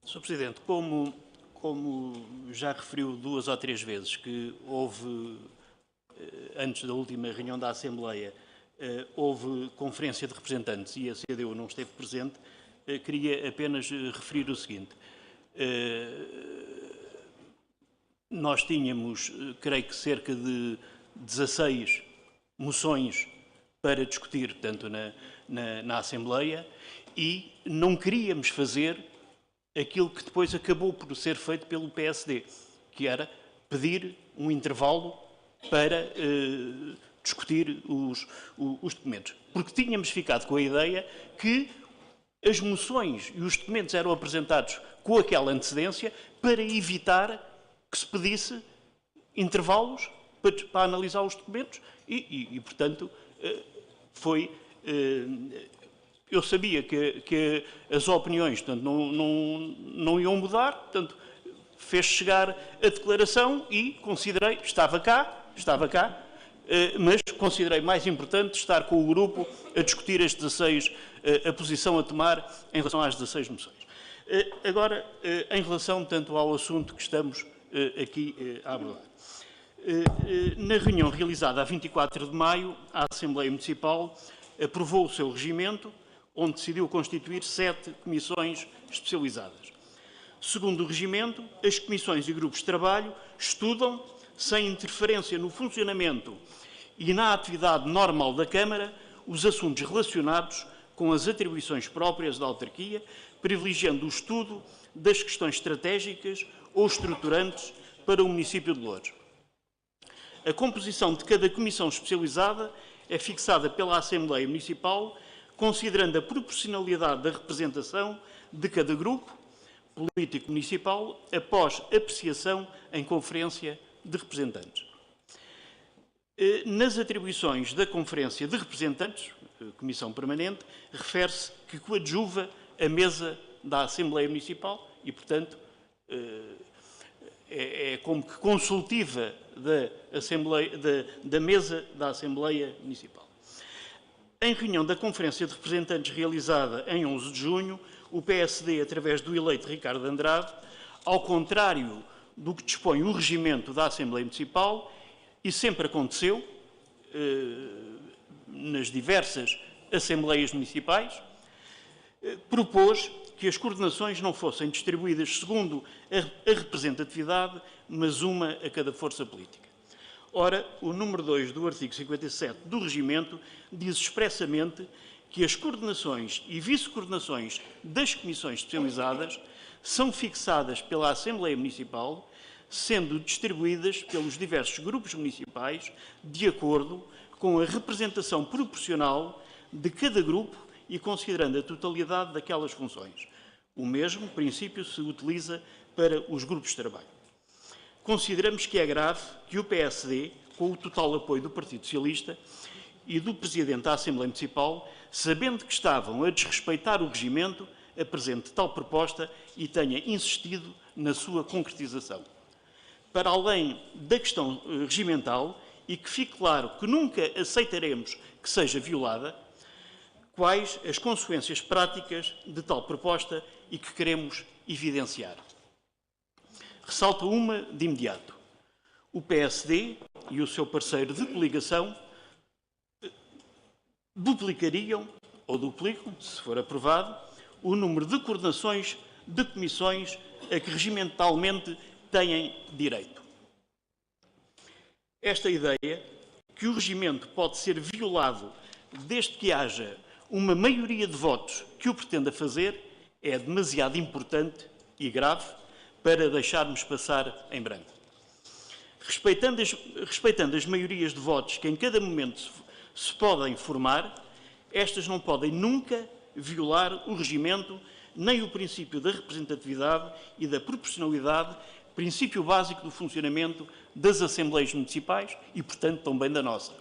Sr. Presidente, como já referiu 2 ou 3 vezes que houve, antes da última reunião da Assembleia, houve conferência de representantes e a CDU não esteve presente, queria apenas referir o seguinte. Nós tínhamos, creio que cerca de 16 moções para discutir, portanto, na Assembleia, e não queríamos fazer aquilo que depois acabou por ser feito pelo PSD, que era pedir um intervalo para discutir os documentos. Porque tínhamos ficado com a ideia que as moções e os documentos eram apresentados com aquela antecedência para evitar que se pedisse intervalos para analisar os documentos e portanto, eu sabia que as opiniões, portanto, não iam mudar, portanto, fez chegar a declaração e considerei, estava cá, mas considerei mais importante estar com o grupo a discutir as 16, a posição a tomar em relação às 16 moções. Agora, em relação, portanto, ao assunto que estamos aqui a abordar. Na reunião realizada a 24 de maio, a Assembleia Municipal aprovou o seu regimento, onde decidiu constituir 7 comissões especializadas. Segundo o regimento, as comissões e grupos de trabalho estudam, sem interferência no funcionamento e na atividade normal da Câmara, os assuntos relacionados com as atribuições próprias da autarquia, privilegiando o estudo das questões estratégicas ou estruturantes para o município de Loures. A composição de cada comissão especializada é fixada pela Assembleia Municipal, considerando a proporcionalidade da representação de cada grupo político municipal após apreciação em conferência de representantes. Nas atribuições da Conferência de Representantes, Comissão Permanente, refere-se que coadjuva a mesa da Assembleia Municipal e, portanto, é como que consultiva da mesa da Assembleia Municipal. Em reunião da Conferência de Representantes realizada em 11 de junho, o PSD, através do eleito Ricardo Andrade, ao contrário do que dispõe o regimento da Assembleia Municipal, e sempre aconteceu nas diversas Assembleias Municipais, propôs que as coordenações não fossem distribuídas segundo a representatividade, mas uma a cada força política. Ora, o número 2 do artigo 57 do regimento diz expressamente que as coordenações e vice-coordenações das comissões especializadas são fixadas pela Assembleia Municipal, sendo distribuídas pelos diversos grupos municipais de acordo com a representação proporcional de cada grupo e considerando a totalidade daquelas funções. O mesmo princípio se utiliza para os grupos de trabalho. Consideramos que é grave que o PSD, com o total apoio do Partido Socialista e do Presidente da Assembleia Municipal, sabendo que estavam a desrespeitar o regimento, apresente tal proposta e tenha insistido na sua concretização. Para além da questão regimental, e que fique claro que nunca aceitaremos que seja violada, quais as consequências práticas de tal proposta e que queremos evidenciar. Ressalto uma de imediato. O PSD e o seu parceiro de coligação duplicariam, ou duplicam, se for aprovado, o número de coordenações de comissões a que regimentalmente têm direito. Esta ideia, que o regimento pode ser violado desde que haja uma maioria de votos que o pretenda fazer, é demasiado importante e grave para deixarmos passar em branco. Respeitando as maiorias de votos que em cada momento se podem formar, estas não podem nunca violar o regimento nem o princípio da representatividade e da proporcionalidade, princípio básico do funcionamento das Assembleias Municipais e, portanto, também da nossa.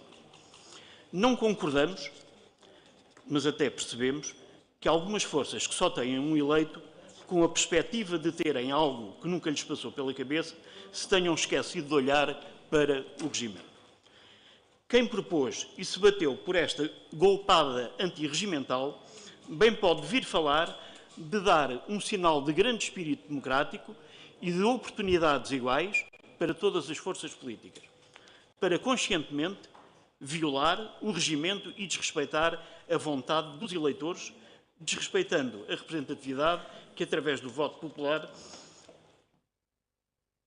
Não concordamos, mas até percebemos, que algumas forças que só têm um eleito, com a perspectiva de terem algo que nunca lhes passou pela cabeça, se tenham esquecido de olhar para o regimento. Quem propôs e se bateu por esta golpada antirregimental, bem pode vir falar de dar um sinal de grande espírito democrático e de oportunidades iguais para todas as forças políticas, para conscientemente violar o regimento e desrespeitar a vontade dos eleitores, desrespeitando a representatividade que, através do voto popular,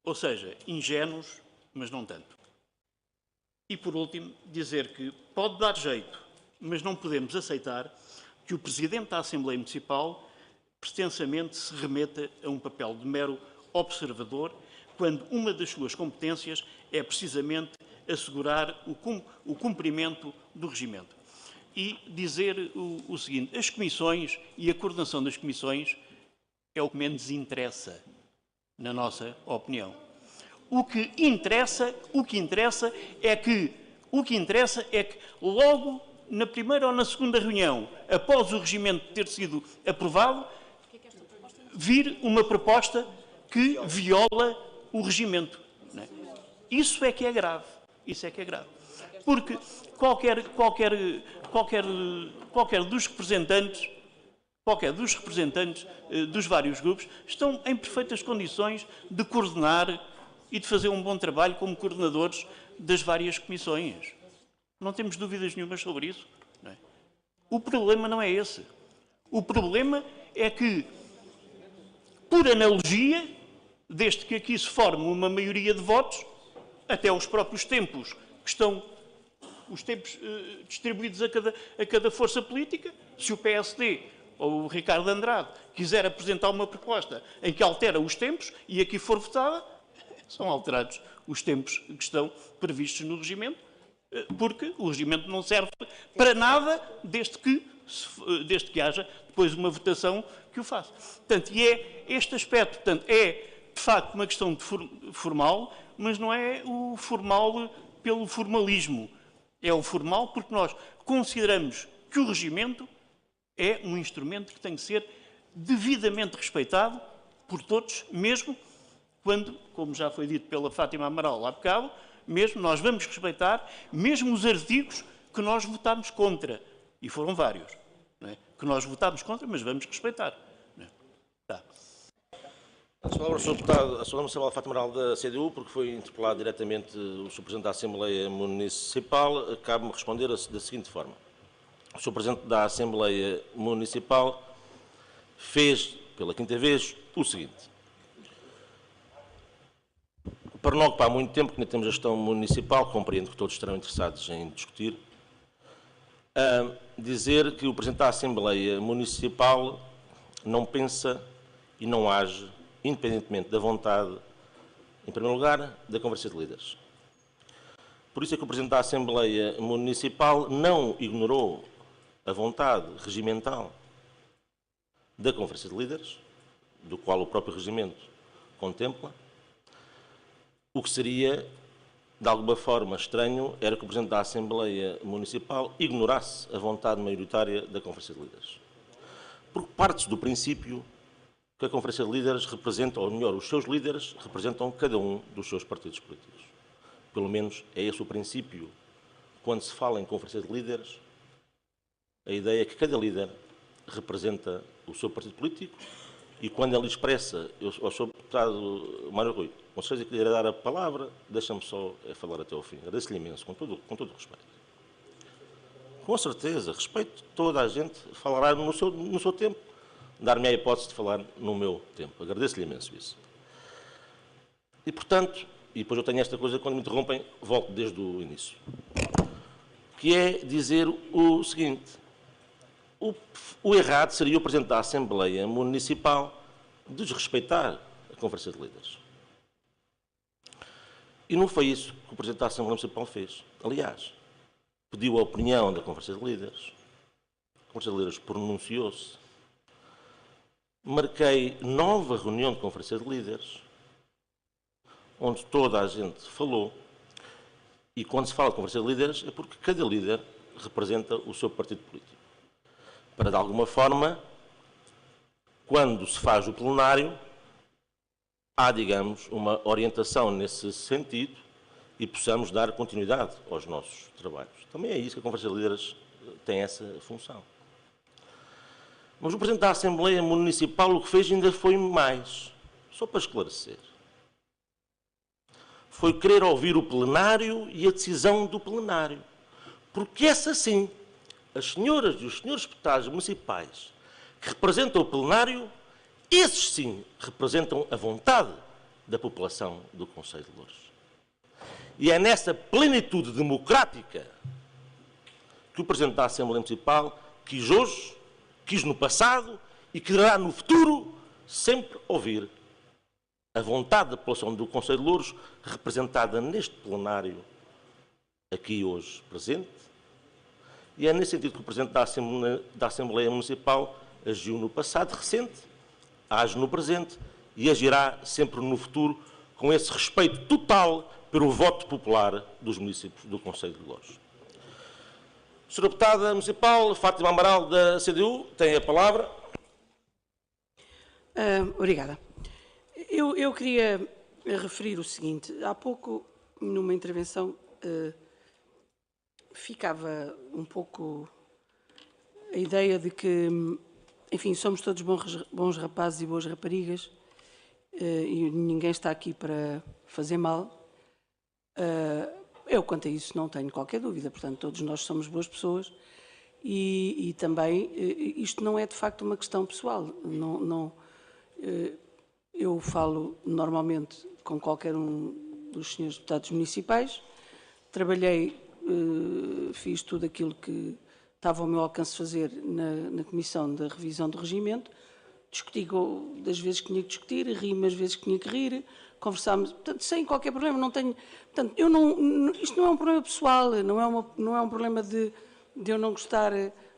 ou seja, ingênuos, mas não tanto. E, por último, dizer que pode dar jeito, mas não podemos aceitar que o Presidente da Assembleia Municipal pretensamente se remeta a um papel de mero observador, quando uma das suas competências é precisamente assegurar o cumprimento do regimento. E dizer o seguinte, as comissões e a coordenação das comissões é o que menos interessa, na nossa opinião. O que interessa é que logo na primeira ou na segunda reunião, após o regimento ter sido aprovado, vir uma proposta que viola o regimento. Não é? Isso é que é grave. Isso é que é grave. Porque qualquer dos representantes dos vários grupos estão em perfeitas condições de coordenar e de fazer um bom trabalho como coordenadores das várias comissões. Não temos dúvidas nenhumas sobre isso. Não é? O problema não é esse. O problema é que, por analogia, desde que aqui se forme uma maioria de votos, até os próprios tempos que estão os tempos distribuídos a cada força política, se o PSD ou o Ricardo Andrade quiser apresentar uma proposta em que altera os tempos e aqui for votada, são alterados os tempos que estão previstos no regimento, porque o regimento não serve para nada desde que haja depois uma votação que o faça. Portanto, e é este aspecto, portanto, é de facto uma questão de formal, mas não é o formal pelo formalismo. É o formal porque nós consideramos que o regimento é um instrumento que tem que ser devidamente respeitado por todos, mesmo quando, como já foi dito pela Fátima Amaral há bocado, mesmo nós vamos respeitar, mesmo os artigos que nós votámos contra, e foram vários, não é? Que nós votámos contra, mas vamos respeitar. Não é? Tá. As palavras do deputado, a Sra. Municipal Fátima Amaral da CDU, porque foi interpelado diretamente o Sr. Presidente da Assembleia Municipal, cabe-me responder da seguinte forma. O Sr. Presidente da Assembleia Municipal fez, pela quinta vez, o seguinte. Para não ocupar muito tempo, que ainda temos a gestão municipal, compreendo que todos estarão interessados em discutir, dizer que o Presidente da Assembleia Municipal não pensa e não age independentemente da vontade, em primeiro lugar, da Conferência de Líderes. Por isso é que o Presidente da Assembleia Municipal não ignorou a vontade regimental da Conferência de Líderes, do qual o próprio regimento contempla. O que seria, de alguma forma, estranho era que o Presidente da Assembleia Municipal ignorasse a vontade maioritária da Conferência de Líderes. Porque parte-se do princípio que a Conferência de Líderes representa, ou melhor, os seus líderes representam cada um dos seus partidos políticos. Pelo menos é esse o princípio. Quando se fala em Conferência de Líderes, a ideia é que cada líder representa o seu partido político e quando ele expressa, ao Sr. Deputado Mário Rui, não sei se queria dar a palavra, deixa-me só falar até ao fim. Agradeço-lhe imenso, com todo o respeito. Com certeza, respeito toda a gente, falará no seu tempo, dar-me a hipótese de falar no meu tempo. Agradeço-lhe imenso isso. E, portanto, e depois eu tenho esta coisa, quando me interrompem, volto desde o início, que é dizer o seguinte, o errado seria o Presidente da Assembleia Municipal desrespeitar a Conferência de Líderes. E não foi isso que o Presidente da Assembleia Municipal fez. Aliás, pediu a opinião da Conferência de Líderes, a Conferência de Líderes pronunciou-se, marquei nova reunião de Conferência de Líderes, onde toda a gente falou, e quando se fala de Conferência de Líderes é porque cada líder representa o seu partido político. Para, de alguma forma, quando se faz o plenário, há, digamos, uma orientação nesse sentido e possamos dar continuidade aos nossos trabalhos. Também é isso que a Conferência de Líderes tem essa função. Mas o Presidente da Assembleia Municipal o que fez ainda foi mais, só para esclarecer. Foi querer ouvir o plenário e a decisão do plenário. Porque essa sim, as senhoras e os senhores deputados municipais que representam o plenário, esses sim representam a vontade da população do Conselho de Loures. E é nessa plenitude democrática que o Presidente da Assembleia Municipal quis hoje, quis no passado e quererá no futuro sempre ouvir a vontade da população do Conselho de Loures, representada neste plenário, aqui hoje presente, e é nesse sentido que o Presidente da Assembleia Municipal agiu no passado recente, age no presente e agirá sempre no futuro com esse respeito total pelo voto popular dos municípios do Conselho de Loures. Senhora Deputada Municipal Fátima Amaral, da CDU, tem a palavra. Obrigada. Eu queria referir o seguinte. Há pouco, numa intervenção, ficava um pouco a ideia de que, enfim, somos todos bons rapazes e boas raparigas e ninguém está aqui para fazer mal. Eu, quanto a isso, não tenho qualquer dúvida. Portanto, todos nós somos boas pessoas e também isto não é, de facto, uma questão pessoal. Eu falo normalmente com qualquer um dos senhores deputados municipais, trabalhei, fiz tudo aquilo que estava ao meu alcance fazer na Comissão da Revisão do Regimento, discuti das vezes que tinha que discutir, ri-me as vezes que tinha que rir, conversámos, portanto, sem qualquer problema, não tenho, portanto, isto não é um problema pessoal, não é um problema de eu não gostar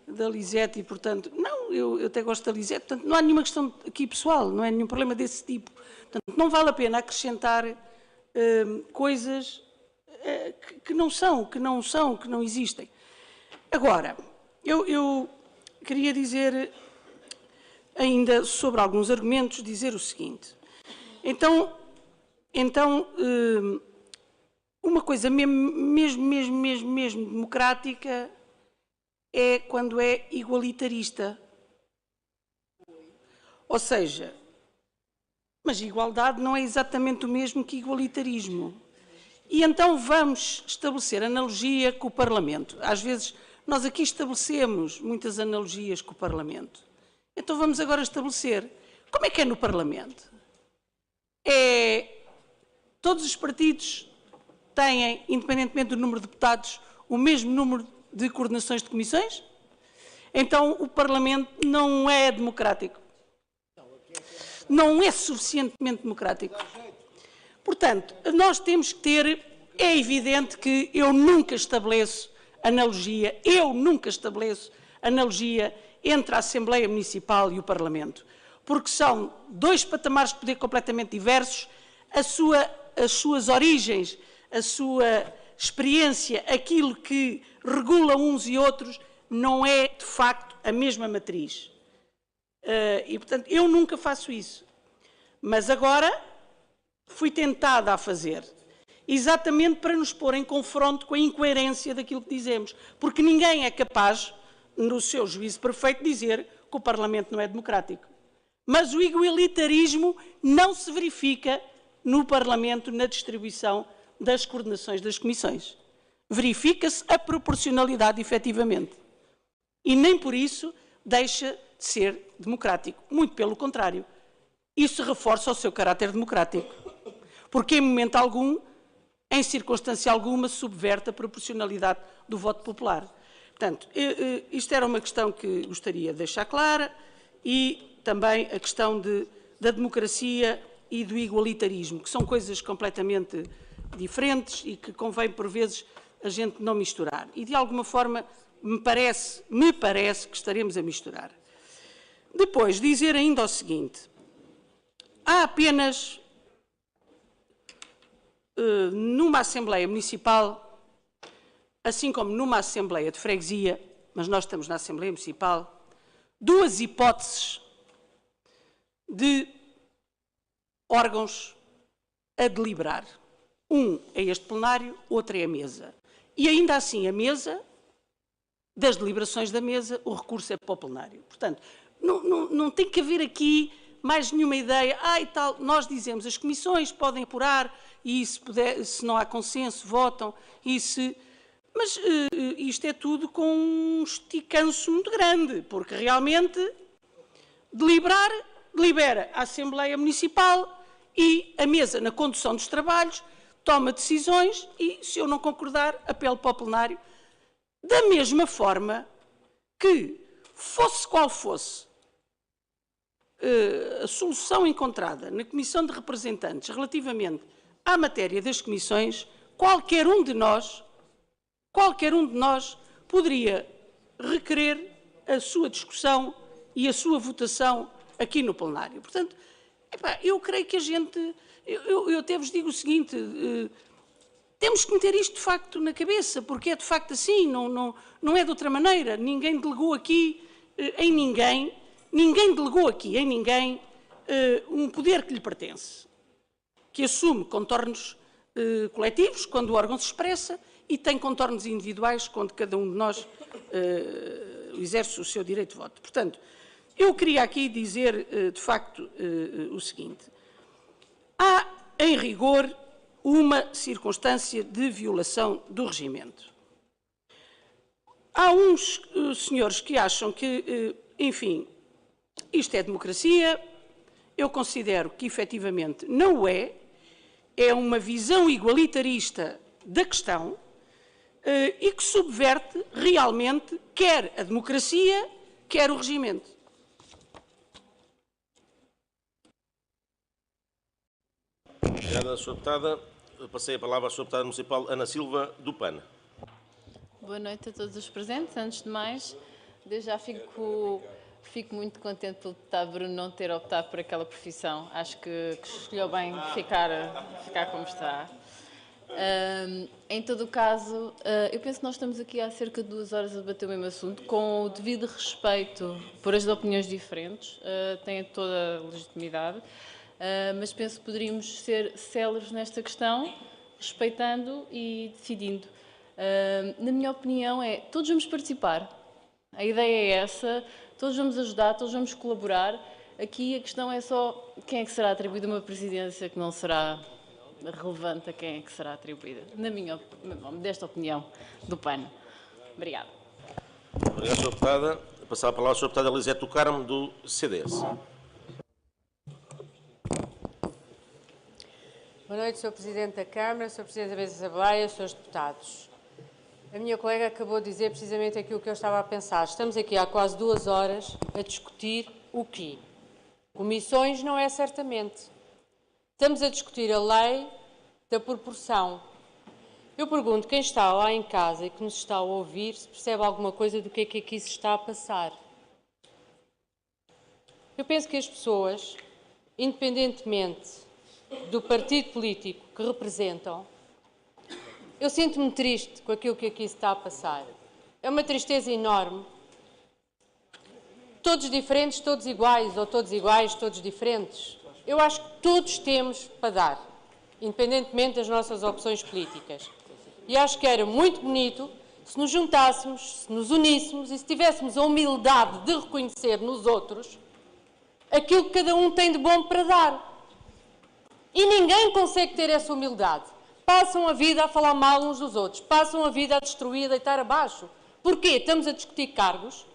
da Lisete e, portanto, não, eu até gosto da Lisete, portanto, não há nenhuma questão aqui pessoal, não é nenhum problema desse tipo, portanto, não vale a pena acrescentar coisas que não existem. Agora, eu queria dizer ainda sobre alguns argumentos, dizer o seguinte. Então, uma coisa mesmo democrática é quando é igualitarista. Ou seja, mas igualdade não é exatamente o mesmo que igualitarismo. E então vamos estabelecer analogia com o Parlamento. Às vezes, nós aqui estabelecemos muitas analogias com o Parlamento. Então vamos agora estabelecer como é que é no Parlamento. Todos os partidos têm, independentemente do número de deputados, o mesmo número de coordenações de comissões? Então o Parlamento não é democrático. Não é suficientemente democrático. Portanto, nós temos que ter, é evidente que eu nunca estabeleço analogia entre a Assembleia Municipal e o Parlamento, porque são dois patamares de poder completamente diversos, as suas origens, a sua experiência, aquilo que regula uns e outros, não é, de facto, a mesma matriz. E, portanto, eu nunca faço isso. Mas agora fui tentada a fazer, exatamente para nos pôr em confronto com a incoerência daquilo que dizemos, porque ninguém é capaz, no seu juízo perfeito, de dizer que o Parlamento não é democrático. Mas o igualitarismo não se verifica no Parlamento na distribuição das coordenações das comissões. Verifica-se a proporcionalidade, efetivamente. E nem por isso deixa de ser democrático. Muito pelo contrário. Isso reforça o seu caráter democrático. Porque em momento algum, em circunstância alguma, subverte a proporcionalidade do voto popular. Portanto, isto era uma questão que gostaria de deixar clara e também a questão da democracia e do igualitarismo, que são coisas completamente diferentes e que convém, por vezes, a gente não misturar. E, de alguma forma, me parece que estaremos a misturar. Depois, dizer ainda o seguinte. Há apenas, numa Assembleia Municipal, assim como numa Assembleia de Freguesia, mas nós estamos na Assembleia Municipal, duas hipóteses de órgãos a deliberar. Um é este plenário, outro é a mesa. E ainda assim, a mesa, das deliberações da mesa, o recurso é para o plenário. Portanto, não tem que haver aqui mais nenhuma ideia. E tal, nós dizemos, as comissões podem apurar e se não há consenso, votam, e se Mas isto é tudo com um esticanço muito grande, porque realmente delibera a Assembleia Municipal e a mesa, na condução dos trabalhos, toma decisões e, se eu não concordar, apelo para o plenário. Da mesma forma que, fosse qual fosse a solução encontrada na Comissão de Representantes relativamente à matéria das comissões, qualquer um de nós poderia requerer a sua discussão e a sua votação aqui no plenário. Portanto, eu creio que a gente... Eu até vos digo o seguinte, temos que meter isto de facto na cabeça, porque é de facto assim, não é de outra maneira. Ninguém delegou aqui em ninguém, um poder que lhe pertence, que assume contornos coletivos quando o órgão se expressa e tem contornos individuais quando cada um de nós exerce o seu direito de voto. Portanto, eu queria aqui dizer, de facto, o seguinte. Há, em rigor, uma circunstância de violação do regimento. Há uns senhores que acham que, enfim, isto é democracia. Eu considero que, efetivamente, não o é. É uma visão igualitarista da questão e que subverte realmente quer a democracia, quer o regimento. Obrigada, Sra. Deputada. Passei a palavra à Sra. Deputada Municipal Ana Silva, do PAN. Boa noite a todos os presentes. Antes de mais, desde já fico muito contente pelo deputado Bruno não ter optado por aquela profissão. Acho que escolheu bem ficar como está. Em todo o caso, eu penso que nós estamos aqui há cerca de 2 horas a debater o mesmo assunto, com o devido respeito por as opiniões diferentes, têm toda a legitimidade, mas penso que poderíamos ser céleres nesta questão, respeitando e decidindo. Na minha opinião, todos vamos participar. A ideia é essa, todos vamos ajudar, todos vamos colaborar. Aqui a questão é só quem é que será atribuída uma presidência que não será relevante a quem é que será atribuída, na minha modesta opinião do PAN. Obrigada. Obrigado, Sra. Deputada. Passar a palavra à Sra. Deputada Elisete do Carmo, do CDS. Boa noite, Sr. Presidente da Câmara, Sr. Presidente da Mesa da Assembleia, Srs. Deputados. A minha colega acabou de dizer precisamente aquilo que eu estava a pensar. Estamos aqui há quase 2 horas a discutir o quê? Comissões não é certamente. Estamos a discutir a lei da proporção. Eu pergunto, quem está lá em casa e que nos está a ouvir, se percebe alguma coisa do que é que aqui se está a passar. Eu penso que as pessoas, independentemente do partido político que representam, eu sinto-me triste com aquilo que aqui se está a passar. É uma tristeza enorme. Todos diferentes, todos iguais, ou todos iguais, todos diferentes. Eu acho que todos temos para dar, independentemente das nossas opções políticas. E acho que era muito bonito se nos juntássemos, se nos uníssemos e se tivéssemos a humildade de reconhecer nos outros aquilo que cada um tem de bom para dar. E ninguém consegue ter essa humildade. Passam a vida a falar mal uns dos outros, passam a vida a destruir, a deitar abaixo. Porquê? Estamos a discutir cargos,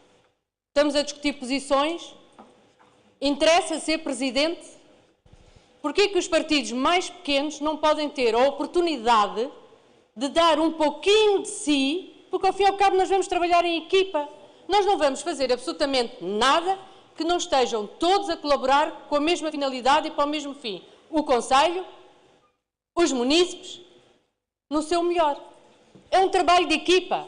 estamos a discutir posições, interessa ser presidente? Porquê que os partidos mais pequenos não podem ter a oportunidade de dar um pouquinho de si, porque ao fim e ao cabo nós vamos trabalhar em equipa. Nós não vamos fazer absolutamente nada que não estejam todos a colaborar com a mesma finalidade e para o mesmo fim. O Conselho, os munícipes, no seu melhor. É um trabalho de equipa.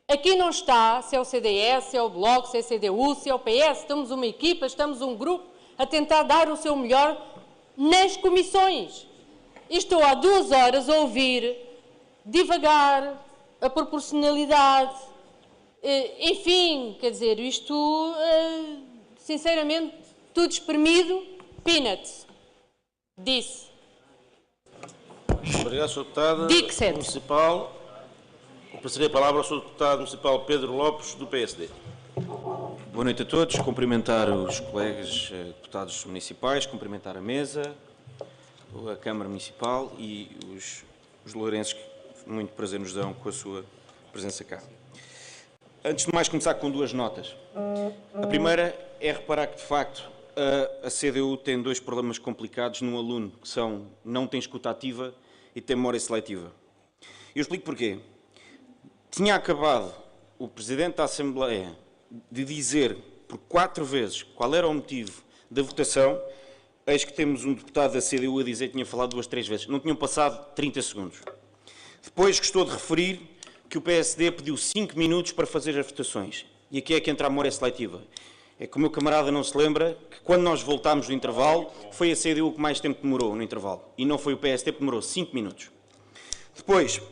Aqui não está se é o CDS, se é o Bloco, se é a CDU, se é o PS. Estamos uma equipa, estamos um grupo a tentar dar o seu melhor nas comissões. E estou há 2 horas a ouvir divagar a proporcionalidade. Enfim, quer dizer, isto, sinceramente, tudo espremido, peanuts. Disse. Obrigado, Sra. Deputada Municipal. Passaria a palavra ao Sr. Deputado Municipal Pedro Lopes, do PSD. Boa noite a todos. Cumprimentar os colegas deputados municipais, cumprimentar a mesa, a Câmara Municipal e os lourenses muito prazer nos dão com a sua presença cá. Antes de mais, começar com duas notas. A primeira é reparar que, de facto, a CDU tem dois problemas complicados num aluno, que são não tem escuta ativa e tem memória seletiva. Eu explico porquê. Tinha acabado o Presidente da Assembleia de dizer por 4 vezes qual era o motivo da votação, eis que temos um deputado da CDU a dizer que tinha falado 2, 3 vezes. Não tinham passado 30 segundos. Depois gostou de referir que o PSD pediu 5 minutos para fazer as votações. E aqui é que entra a memória seletiva. É que o meu camarada não se lembra que quando nós voltámos do intervalo, foi a CDU que mais tempo demorou no intervalo. E não foi o PSD que demorou 5 minutos. Depois,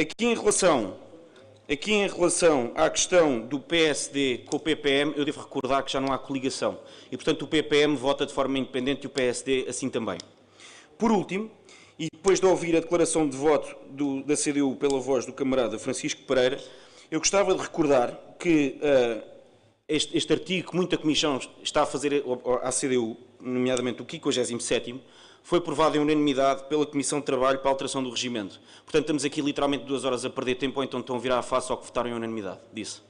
aqui em relação à questão do PSD com o PPM, eu devo recordar que já não há coligação. E, portanto, o PPM vota de forma independente e o PSD assim também. Por último, e depois de ouvir a declaração de voto da CDU pela voz do camarada Francisco Pereira, eu gostava de recordar que este artigo que muita Comissão está a fazer à CDU, nomeadamente o 57º, foi aprovado em unanimidade pela Comissão de Trabalho para a alteração do regimento. Portanto, estamos aqui literalmente 2 horas a perder tempo, ou então estão a virar a face ao que votaram em unanimidade. Disse.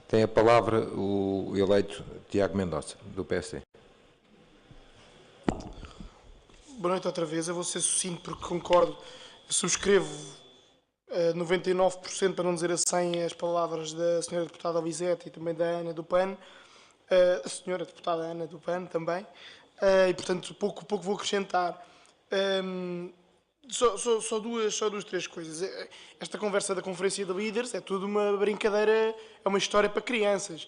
Tem a palavra o eleito Tiago Mendonça, do PSD. Boa noite outra vez. Eu vou ser sucinto porque concordo. Eu subscrevo 99%, para não dizer a 100%, as palavras da senhora deputada Alisete e também da Ana do PAN. A senhora deputada Ana do PAN também. E, portanto, pouco vou acrescentar. Só duas, 3 coisas. Esta conversa da Conferência de Líderes é tudo uma brincadeira, é uma história para crianças.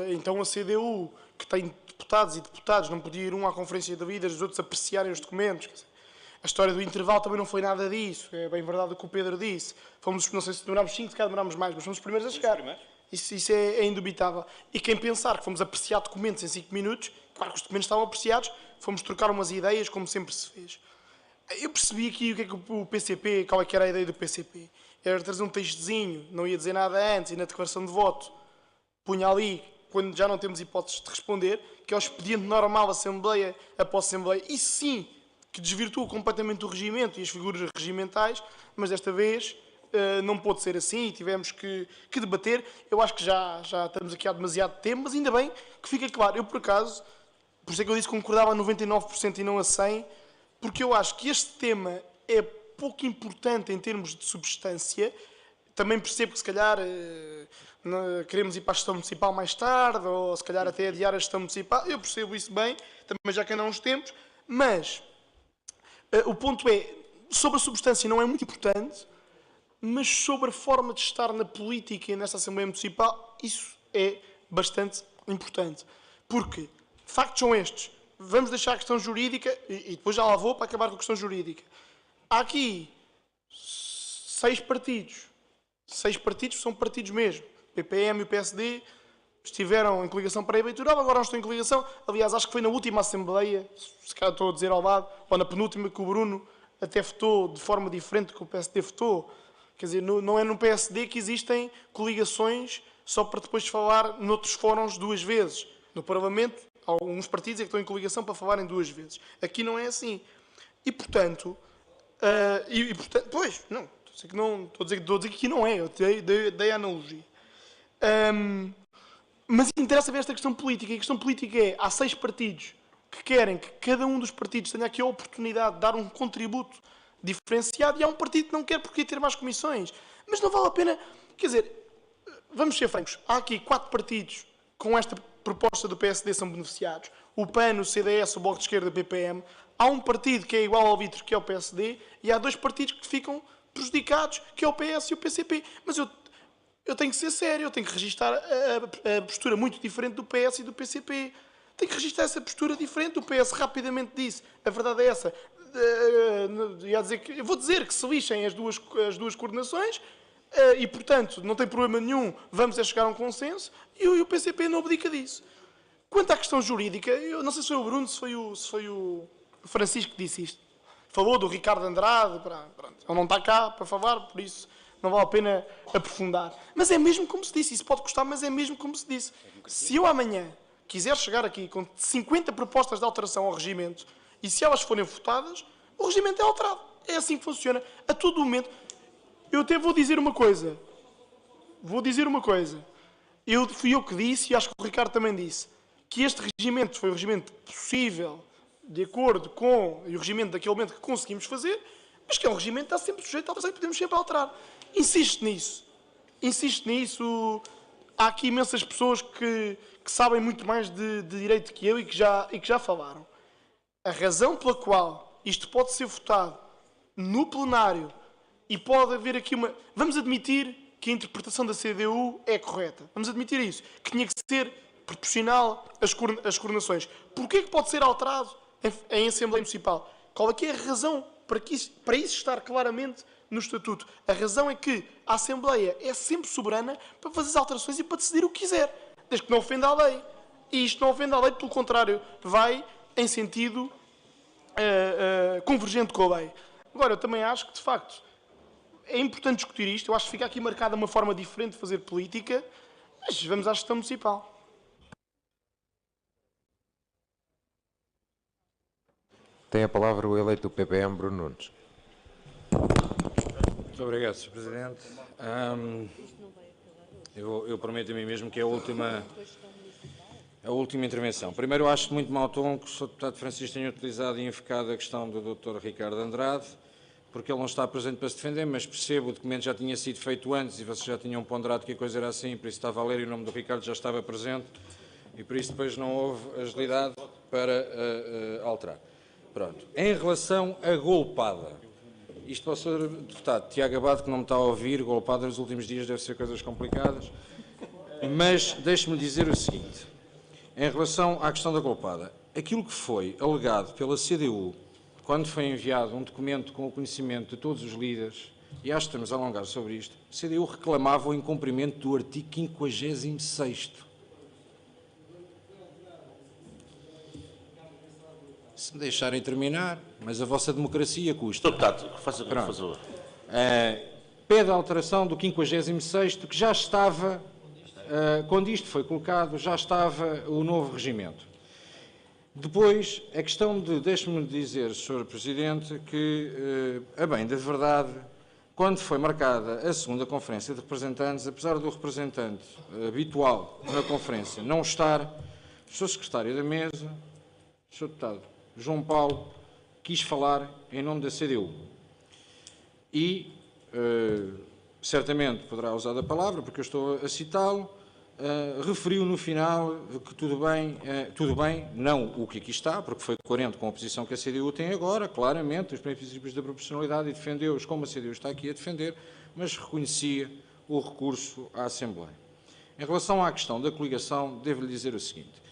Então a CDU, que tem deputados e deputados, não podia ir um à Conferência de Líderes, os outros apreciarem os documentos. A história do intervalo também não foi nada disso. É bem verdade o que o Pedro disse. Fomos, não sei se demorámos 5, se calhar demorámos mais, mas fomos os primeiros a chegar. Isso é indubitável. E quem pensar que fomos apreciar documentos em 5 minutos, claro que os documentos estavam apreciados, fomos trocar umas ideias, como sempre se fez. Eu percebi aqui o que é que o PCP, qual é que era a ideia do PCP. Era trazer um textozinho, não ia dizer nada antes, e na declaração de voto punha ali, quando já não temos hipóteses de responder, que é o expediente normal, Assembleia após Assembleia. Isso sim, que desvirtua completamente o regimento e as figuras regimentais, mas desta vez não pôde ser assim e tivemos que debater. Eu acho que já estamos aqui há demasiado tempo, mas ainda bem que fica claro. Eu, por acaso, por isso é que eu disse que concordava a 99% e não a 100%, porque eu acho que este tema é pouco importante em termos de substância. Também percebo que, se calhar, queremos ir para a gestão municipal mais tarde, ou se calhar até adiar a gestão municipal. Eu percebo isso bem, também já que ainda há uns tempos, mas o ponto é, sobre a substância não é muito importante, mas sobre a forma de estar na política e nesta Assembleia Municipal, isso é bastante importante. Porque factos são estes. Vamos deixar a questão jurídica, e depois já lá vou para acabar com a questão jurídica. Há aqui 6 partidos. 6 partidos são partidos mesmo. O PPM e o PSD estiveram em coligação pré-eleitoral, agora não estão em coligação. Aliás, acho que foi na última Assembleia, se calhar estou a dizer ao lado, ou na penúltima, que o Bruno até votou de forma diferente que o PSD votou. Quer dizer, não é no PSD que existem coligações só para depois falar noutros fóruns 2 vezes. No Parlamento, alguns partidos é que estão em coligação para falarem 2 vezes. Aqui não é assim. E, portanto, pois, não, estou a dizer que aqui não é, eu dei a analogia. Mas interessa ver esta questão política. E a questão política é, há 6 partidos que querem que cada um dos partidos tenha aqui a oportunidade de dar um contributo diferenciado, e há um partido que não quer porque quer ter mais comissões. Mas não vale a pena, quer dizer, vamos ser francos, há aqui 4 partidos com esta proposta do PSD são beneficiados. O PAN, o CDS, o Bloco de Esquerda e o PPM. Há um partido que é igual ao arbítrio, que é o PSD, e há 2 partidos que ficam prejudicados, que é o PS e o PCP. Mas eu tenho que ser sério, eu tenho que registrar a postura muito diferente do PS e do PCP. Tenho que registrar essa postura diferente. O PS rapidamente disse, a verdade é essa, eu vou dizer que se lixem as duas coordenações, e, portanto, não tem problema nenhum, vamos chegar a um consenso, e o PCP não abdica disso. Quanto à questão jurídica, eu não sei se foi o Bruno, se foi o Francisco que disse isto. Falou do Ricardo Andrade, pronto, ele não está cá para falar, por isso não vale a pena aprofundar. Mas é mesmo como se disse, isso pode custar, mas é mesmo como se disse. Se eu amanhã quiser chegar aqui com 50 propostas de alteração ao regimento, e se elas forem votadas, o regimento é alterado. É assim que funciona. A todo momento. Eu até vou dizer uma coisa. Fui eu que disse, e acho que o Ricardo também disse, que este regimento foi o regimento possível, de acordo com o regimento daquele momento que conseguimos fazer, mas que é um regimento que está sempre sujeito a alteração e podemos sempre alterar. Insisto nisso. Há aqui imensas pessoas que sabem muito mais de direito que eu e que já falaram. A razão pela qual isto pode ser votado no plenário e pode haver aqui uma... Vamos admitir que a interpretação da CDU é correta. Vamos admitir isso. Que tinha que ser proporcional às coordenações. Porquê que pode ser alterado em Assembleia Municipal? Qual é que é a razão para isso estar claramente no Estatuto? A razão é que a Assembleia é sempre soberana para fazer as alterações e para decidir o que quiser, desde que não ofenda a lei. E isto não ofende a lei, pelo contrário, vai em sentido convergente com a lei. Agora, eu também acho que, de facto, é importante discutir isto. Eu acho que fica aqui marcada uma forma diferente de fazer política, mas vamos à gestão municipal. Tem a palavra o eleito do PPM, Bruno Nunes. Muito obrigado, Sr. Presidente. Eu prometo a mim mesmo que é a última intervenção. Primeiro, eu acho muito mau tom que o Sr. Deputado Francisco tenha utilizado e enfocado a questão do Dr. Ricardo Andrade, porque ele não está presente para se defender, mas percebo, o documento já tinha sido feito antes e vocês já tinham ponderado que a coisa era assim, por isso estava a ler e o nome do Ricardo já estava presente e por isso depois não houve agilidade para alterar. Pronto. Em relação a golpada, isto para o Sr. Deputado Tiago Abado, que não me está a ouvir, golpada nos últimos dias deve ser coisas complicadas, mas deixe-me dizer o seguinte, em relação à questão da golpada, aquilo que foi alegado pela CDU, quando foi enviado um documento com o conhecimento de todos os líderes, e acho que estamos a alongar sobre isto, a CDU reclamava o incumprimento do artigo 56º. Se me deixarem terminar, mas a vossa democracia custa. Deputado, faça por favor. Pede a alteração do 56º, que já estava, quando isto foi colocado, já estava o novo regimento. Depois, a questão de, deixe-me dizer, Sr. Presidente, que, a bem da verdade, quando foi marcada a segunda Conferência de Representantes, apesar do representante habitual na Conferência não estar, o Sr. Secretário da Mesa, o Sr. Deputado João Paulo, quis falar em nome da CDU. E, certamente poderá usar a palavra, porque eu estou a citá-lo, referiu no final que tudo bem, não o que aqui está, porque foi coerente com a posição que a CDU tem agora, claramente, os princípios da proporcionalidade, e defendeu-os como a CDU está aqui a defender, mas reconhecia o recurso à Assembleia. Em relação à questão da coligação, devo-lhe dizer o seguinte,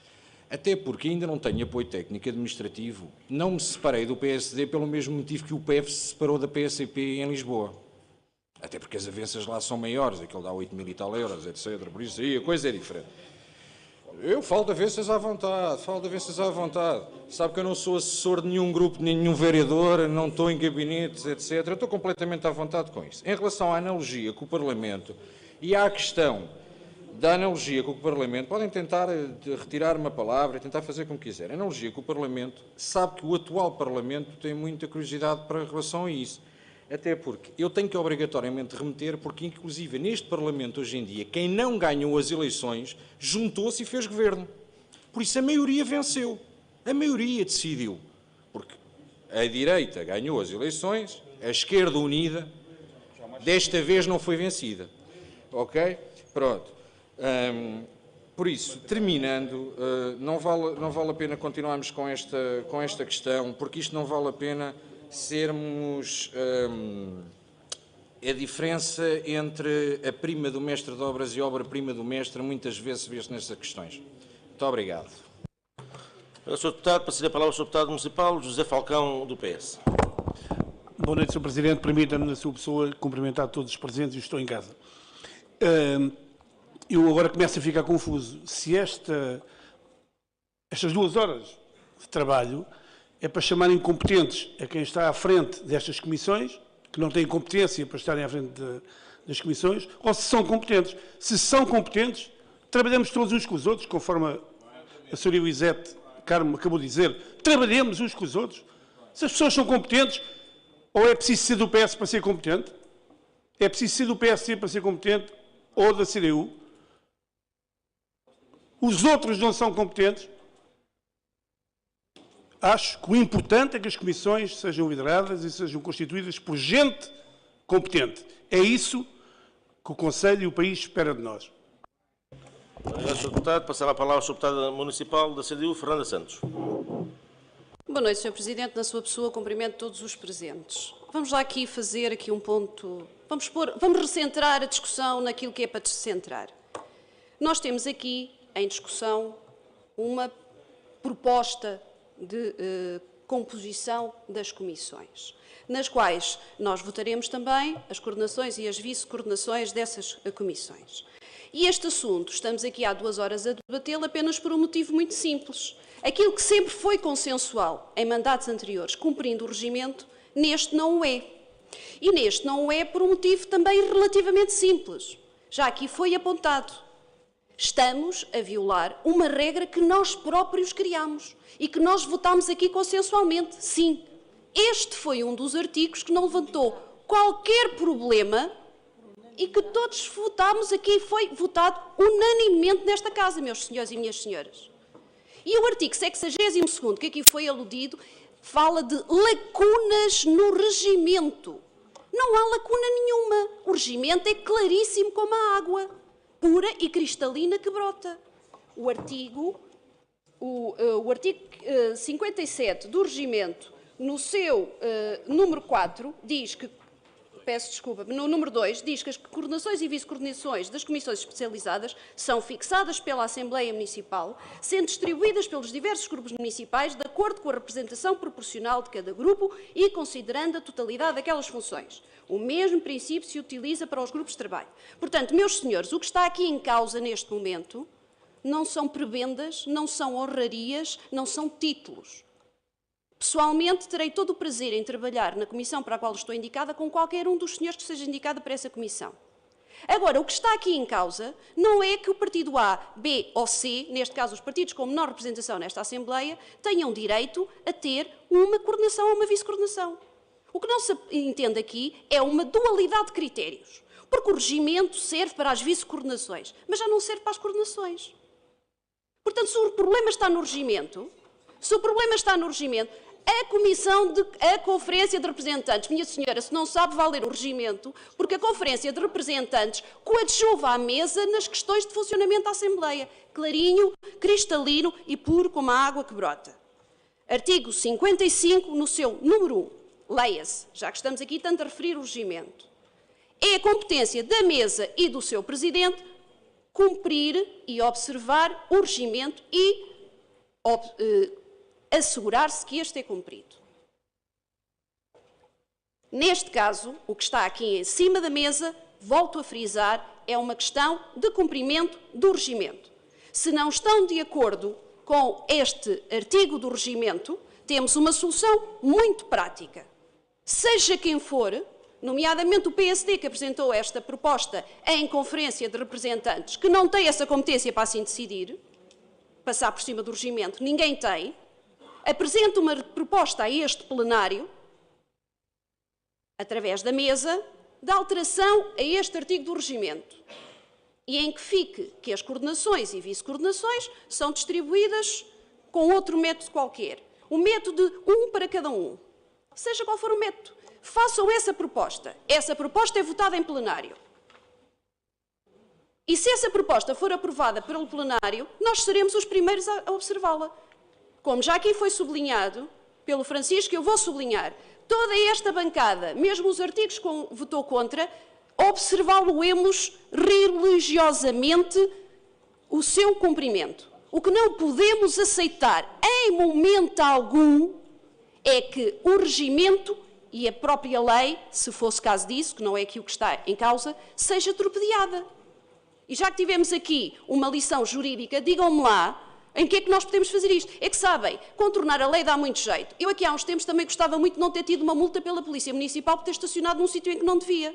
até porque ainda não tenho apoio técnico administrativo, não me separei do PSD pelo mesmo motivo que o PF se separou da PSP em Lisboa. Até porque as avanças lá são maiores, aquele dá 8 mil e tal euros, etc. Por isso aí a coisa é diferente. Eu falo de avanças à vontade, Sabe que eu não sou assessor de nenhum grupo, de nenhum vereador, não estou em gabinetes, etc. Eu estou completamente à vontade com isso. Em relação à analogia com o Parlamento e à questão da analogia com o Parlamento, podem tentar retirar uma palavra e tentar fazer como quiserem. A analogia com o Parlamento, sabe que o atual Parlamento tem muita curiosidade para relação a isso. Até porque eu tenho que obrigatoriamente remeter, porque inclusive neste Parlamento hoje em dia, quem não ganhou as eleições, juntou-se e fez governo. Por isso a maioria venceu. A maioria decidiu. Porque a direita ganhou as eleições, a esquerda unida, desta vez não foi vencida. Ok? Pronto. Por isso, terminando, não vale a pena continuarmos com esta questão, porque isto não vale a pena sermos a diferença entre a prima do mestre de obras e a obra-prima do mestre, muitas vezes vê-se nestas questões. Muito obrigado. Sr. Deputado, para ceder a palavra ao Sr. Deputado Municipal, José Falcão, do PS. Boa noite, Sr. Presidente. Permita-me, na sua pessoa, cumprimentar todos os presentes e estou em casa. Eu agora começo a ficar confuso. Se estas 2 horas de trabalho é para chamar incompetentes a quem está à frente destas comissões, que não têm competência para estarem à frente das comissões, ou se são competentes. Se são competentes, trabalhamos todos uns com os outros, conforme a senhora Elisete Carmo acabou de dizer, trabalhemos uns com os outros. Se as pessoas são competentes, ou é preciso ser do PS para ser competente, é preciso ser do PSD para ser competente, ou da CDU. Os outros não são competentes. Acho que o importante é que as comissões sejam lideradas e sejam constituídas por gente competente. É isso que o Conselho e o país espera de nós. Obrigado, Sr. Deputado. Passava a palavra ao Sr. Deputado Municipal da CDU, Fernanda Santos. Boa noite, Sr. Presidente. Na sua pessoa, cumprimento todos os presentes. Vamos lá aqui fazer aqui um ponto... Vamos recentrar a discussão naquilo que é para descentrar. Nós temos aqui em discussão uma proposta de composição das comissões, nas quais nós votaremos também as coordenações e as vice-coordenações dessas comissões. E este assunto, estamos aqui há 2 horas a debatê-lo apenas por um motivo muito simples. Aquilo que sempre foi consensual em mandatos anteriores, cumprindo o regimento, neste não o é. E neste não o é por um motivo também relativamente simples. Já aqui foi apontado. Estamos a violar uma regra que nós próprios criámos e que nós votámos aqui consensualmente. Sim, este foi um dos artigos que não levantou qualquer problema e que todos votámos aqui, foi votado unanimemente nesta Casa, meus senhores e minhas senhoras. E o artigo 62º, que aqui foi aludido, fala de lacunas no regimento. Não há lacuna nenhuma. O regimento é claríssimo como a água, pura e cristalina que brota. O artigo 57 do regimento, no seu número 4, diz que, peço desculpa, no número 2, diz que as coordenações e vice-coordenações das comissões especializadas são fixadas pela Assembleia Municipal, sendo distribuídas pelos diversos grupos municipais de acordo com a representação proporcional de cada grupo e considerando a totalidade daquelas funções. O mesmo princípio se utiliza para os grupos de trabalho. Portanto, meus senhores, o que está aqui em causa neste momento não são prebendas, não são honrarias, não são títulos. Pessoalmente, terei todo o prazer em trabalhar na comissão para a qual estou indicada com qualquer um dos senhores que seja indicado para essa comissão. Agora, o que está aqui em causa não é que o partido A, B ou C, neste caso os partidos com menor representação nesta Assembleia, tenham direito a ter uma coordenação ou uma vice-coordenação. O que não se entende aqui é uma dualidade de critérios, porque o regimento serve para as vice-coordenações, mas já não serve para as coordenações. Portanto, se o problema está no regimento, a Conferência de Representantes, minha senhora, se não sabe, vai ler o regimento, porque a Conferência de Representantes coadjuva à mesa nas questões de funcionamento da Assembleia. Clarinho, cristalino e puro como a água que brota. Artigo 55, no seu número 1. Leia-se, já que estamos aqui tanto a referir o regimento. É a competência da mesa e do seu presidente cumprir e observar o regimento e assegurar-se que este é cumprido. Neste caso, o que está aqui em cima da mesa, volto a frisar, é uma questão de cumprimento do regimento. Se não estão de acordo com este artigo do regimento, temos uma solução muito prática. Seja quem for, nomeadamente o PSD que apresentou esta proposta em Conferência de Representantes, que não tem essa competência para assim decidir, passar por cima do regimento, ninguém tem, apresenta uma proposta a este plenário, através da mesa, de alteração a este artigo do regimento, e em que fique que as coordenações e vice-coordenações são distribuídas com outro método qualquer. O método de um para cada um. Seja qual for o método, façam essa proposta. Essa proposta é votada em plenário. E se essa proposta for aprovada pelo plenário, nós seremos os primeiros a observá-la. Como já aqui foi sublinhado pelo Francisco, eu vou sublinhar, toda esta bancada, mesmo os artigos que votou contra, observá-lo-emos religiosamente o seu cumprimento. O que não podemos aceitar em momento algum é que o regimento e a própria lei, se fosse caso disso, que não é aqui o que está em causa, seja torpedeada. E já que tivemos aqui uma lição jurídica, digam-me lá em que é que nós podemos fazer isto. É que sabem, contornar a lei dá muito jeito. Eu aqui há uns tempos também gostava muito de não ter tido uma multa pela Polícia Municipal por ter estacionado num sítio em que não devia.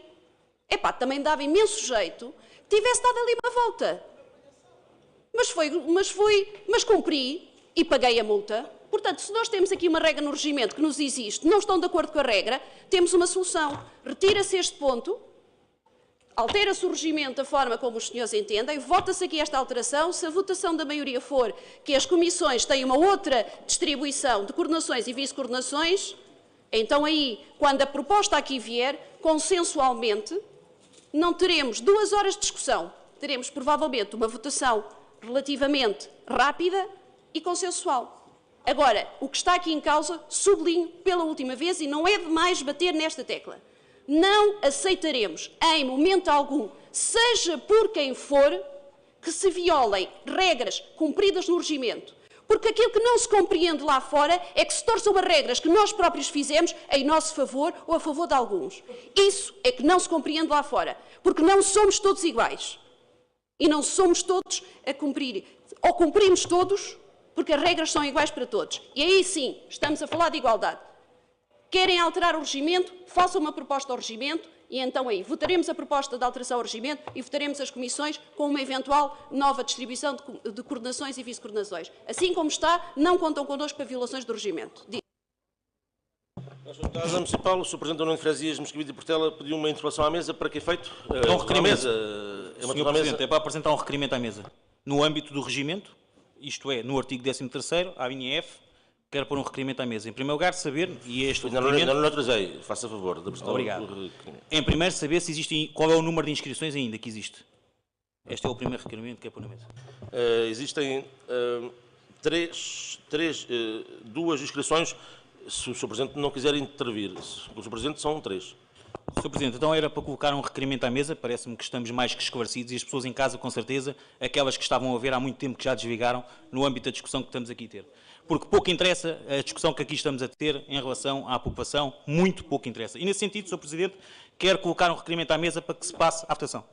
Epá, também dava imenso jeito que tivesse dado ali uma volta. Mas cumpri e paguei a multa. Portanto, se nós temos aqui uma regra no regimento que nos existe, não estão de acordo com a regra, temos uma solução. Retira-se este ponto, altera-se o regimento da forma como os senhores entendem, vota-se aqui esta alteração. Se a votação da maioria for que as comissões têm uma outra distribuição de coordenações e vice-coordenações, então aí, quando a proposta aqui vier, consensualmente, não teremos 2 horas de discussão. Teremos, provavelmente, uma votação relativamente rápida e consensual. Agora, o que está aqui em causa, sublinho pela última vez, e não é demais bater nesta tecla. Não aceitaremos, em momento algum, seja por quem for, que se violem regras cumpridas no regimento. Porque aquilo que não se compreende lá fora é que se torçam as regras que nós próprios fizemos em nosso favor ou a favor de alguns. Isso é que não se compreende lá fora. Porque não somos todos iguais. E não somos todos a cumprir. Ou cumprimos todos, porque as regras são iguais para todos. E aí sim, estamos a falar de igualdade. Querem alterar o regimento? Façam uma proposta ao regimento e então aí votaremos a proposta de alteração ao regimento e votaremos as comissões com uma eventual nova distribuição de coordenações e vice-coordenações. Assim como está, não contam connosco para violações do regimento. Na Deputada Municipal, o Sr. Presidente da União de Freguesias de Moscavide e Portela pediu uma interpelação à mesa. Para que efeito? É um requerimento. Sr. Presidente, é para apresentar um requerimento à mesa. No âmbito do regimento, isto é, no artigo 13º, à linha F, quero pôr um requerimento à mesa. Em primeiro lugar, saber, e este requerimento... Não autorizei, faça favor de apresentar. Obrigado. Em primeiro, saber se existe, qual é o número de inscrições ainda que existe. Este é o primeiro requerimento que é pôr na mesa. Existem duas inscrições, se o Sr. Presidente não quiser intervir. O Sr. Presidente são 3. Sr. Presidente, então era para colocar um requerimento à mesa, parece-me que estamos mais que esclarecidos e as pessoas em casa, com certeza, aquelas que estavam a ver há muito tempo que já desligaram no âmbito da discussão que estamos aqui a ter. Porque pouco interessa a discussão que aqui estamos a ter em relação à população, muito pouco interessa. E nesse sentido, Sr. Presidente, quero colocar um requerimento à mesa para que se passe à votação.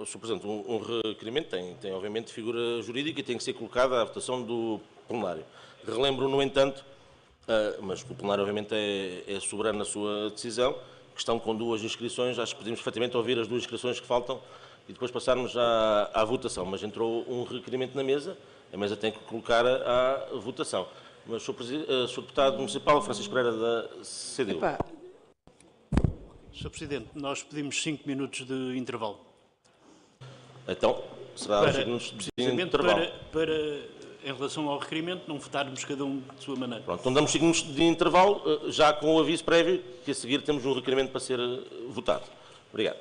Sr. Presidente, um requerimento tem obviamente figura jurídica e tem que ser colocada à votação do plenário. Relembro, no entanto, mas o plenário obviamente é soberano na sua decisão, que estão com 2 inscrições, acho que podemos perfeitamente ouvir as 2 inscrições que faltam e depois passarmos à votação. Mas entrou um requerimento na mesa, a mesa tem que colocar à votação. Mas, Sr. Deputado Municipal, Francisco Pereira, da CDU. Sr. Presidente, nós pedimos 5 minutos de intervalo. Então, será 5 minutos de intervalo. Em relação ao requerimento, não votarmos cada um de sua maneira. Pronto, então damos 5 minutos de intervalo, já com o aviso prévio, que a seguir temos um requerimento para ser votado. Obrigado.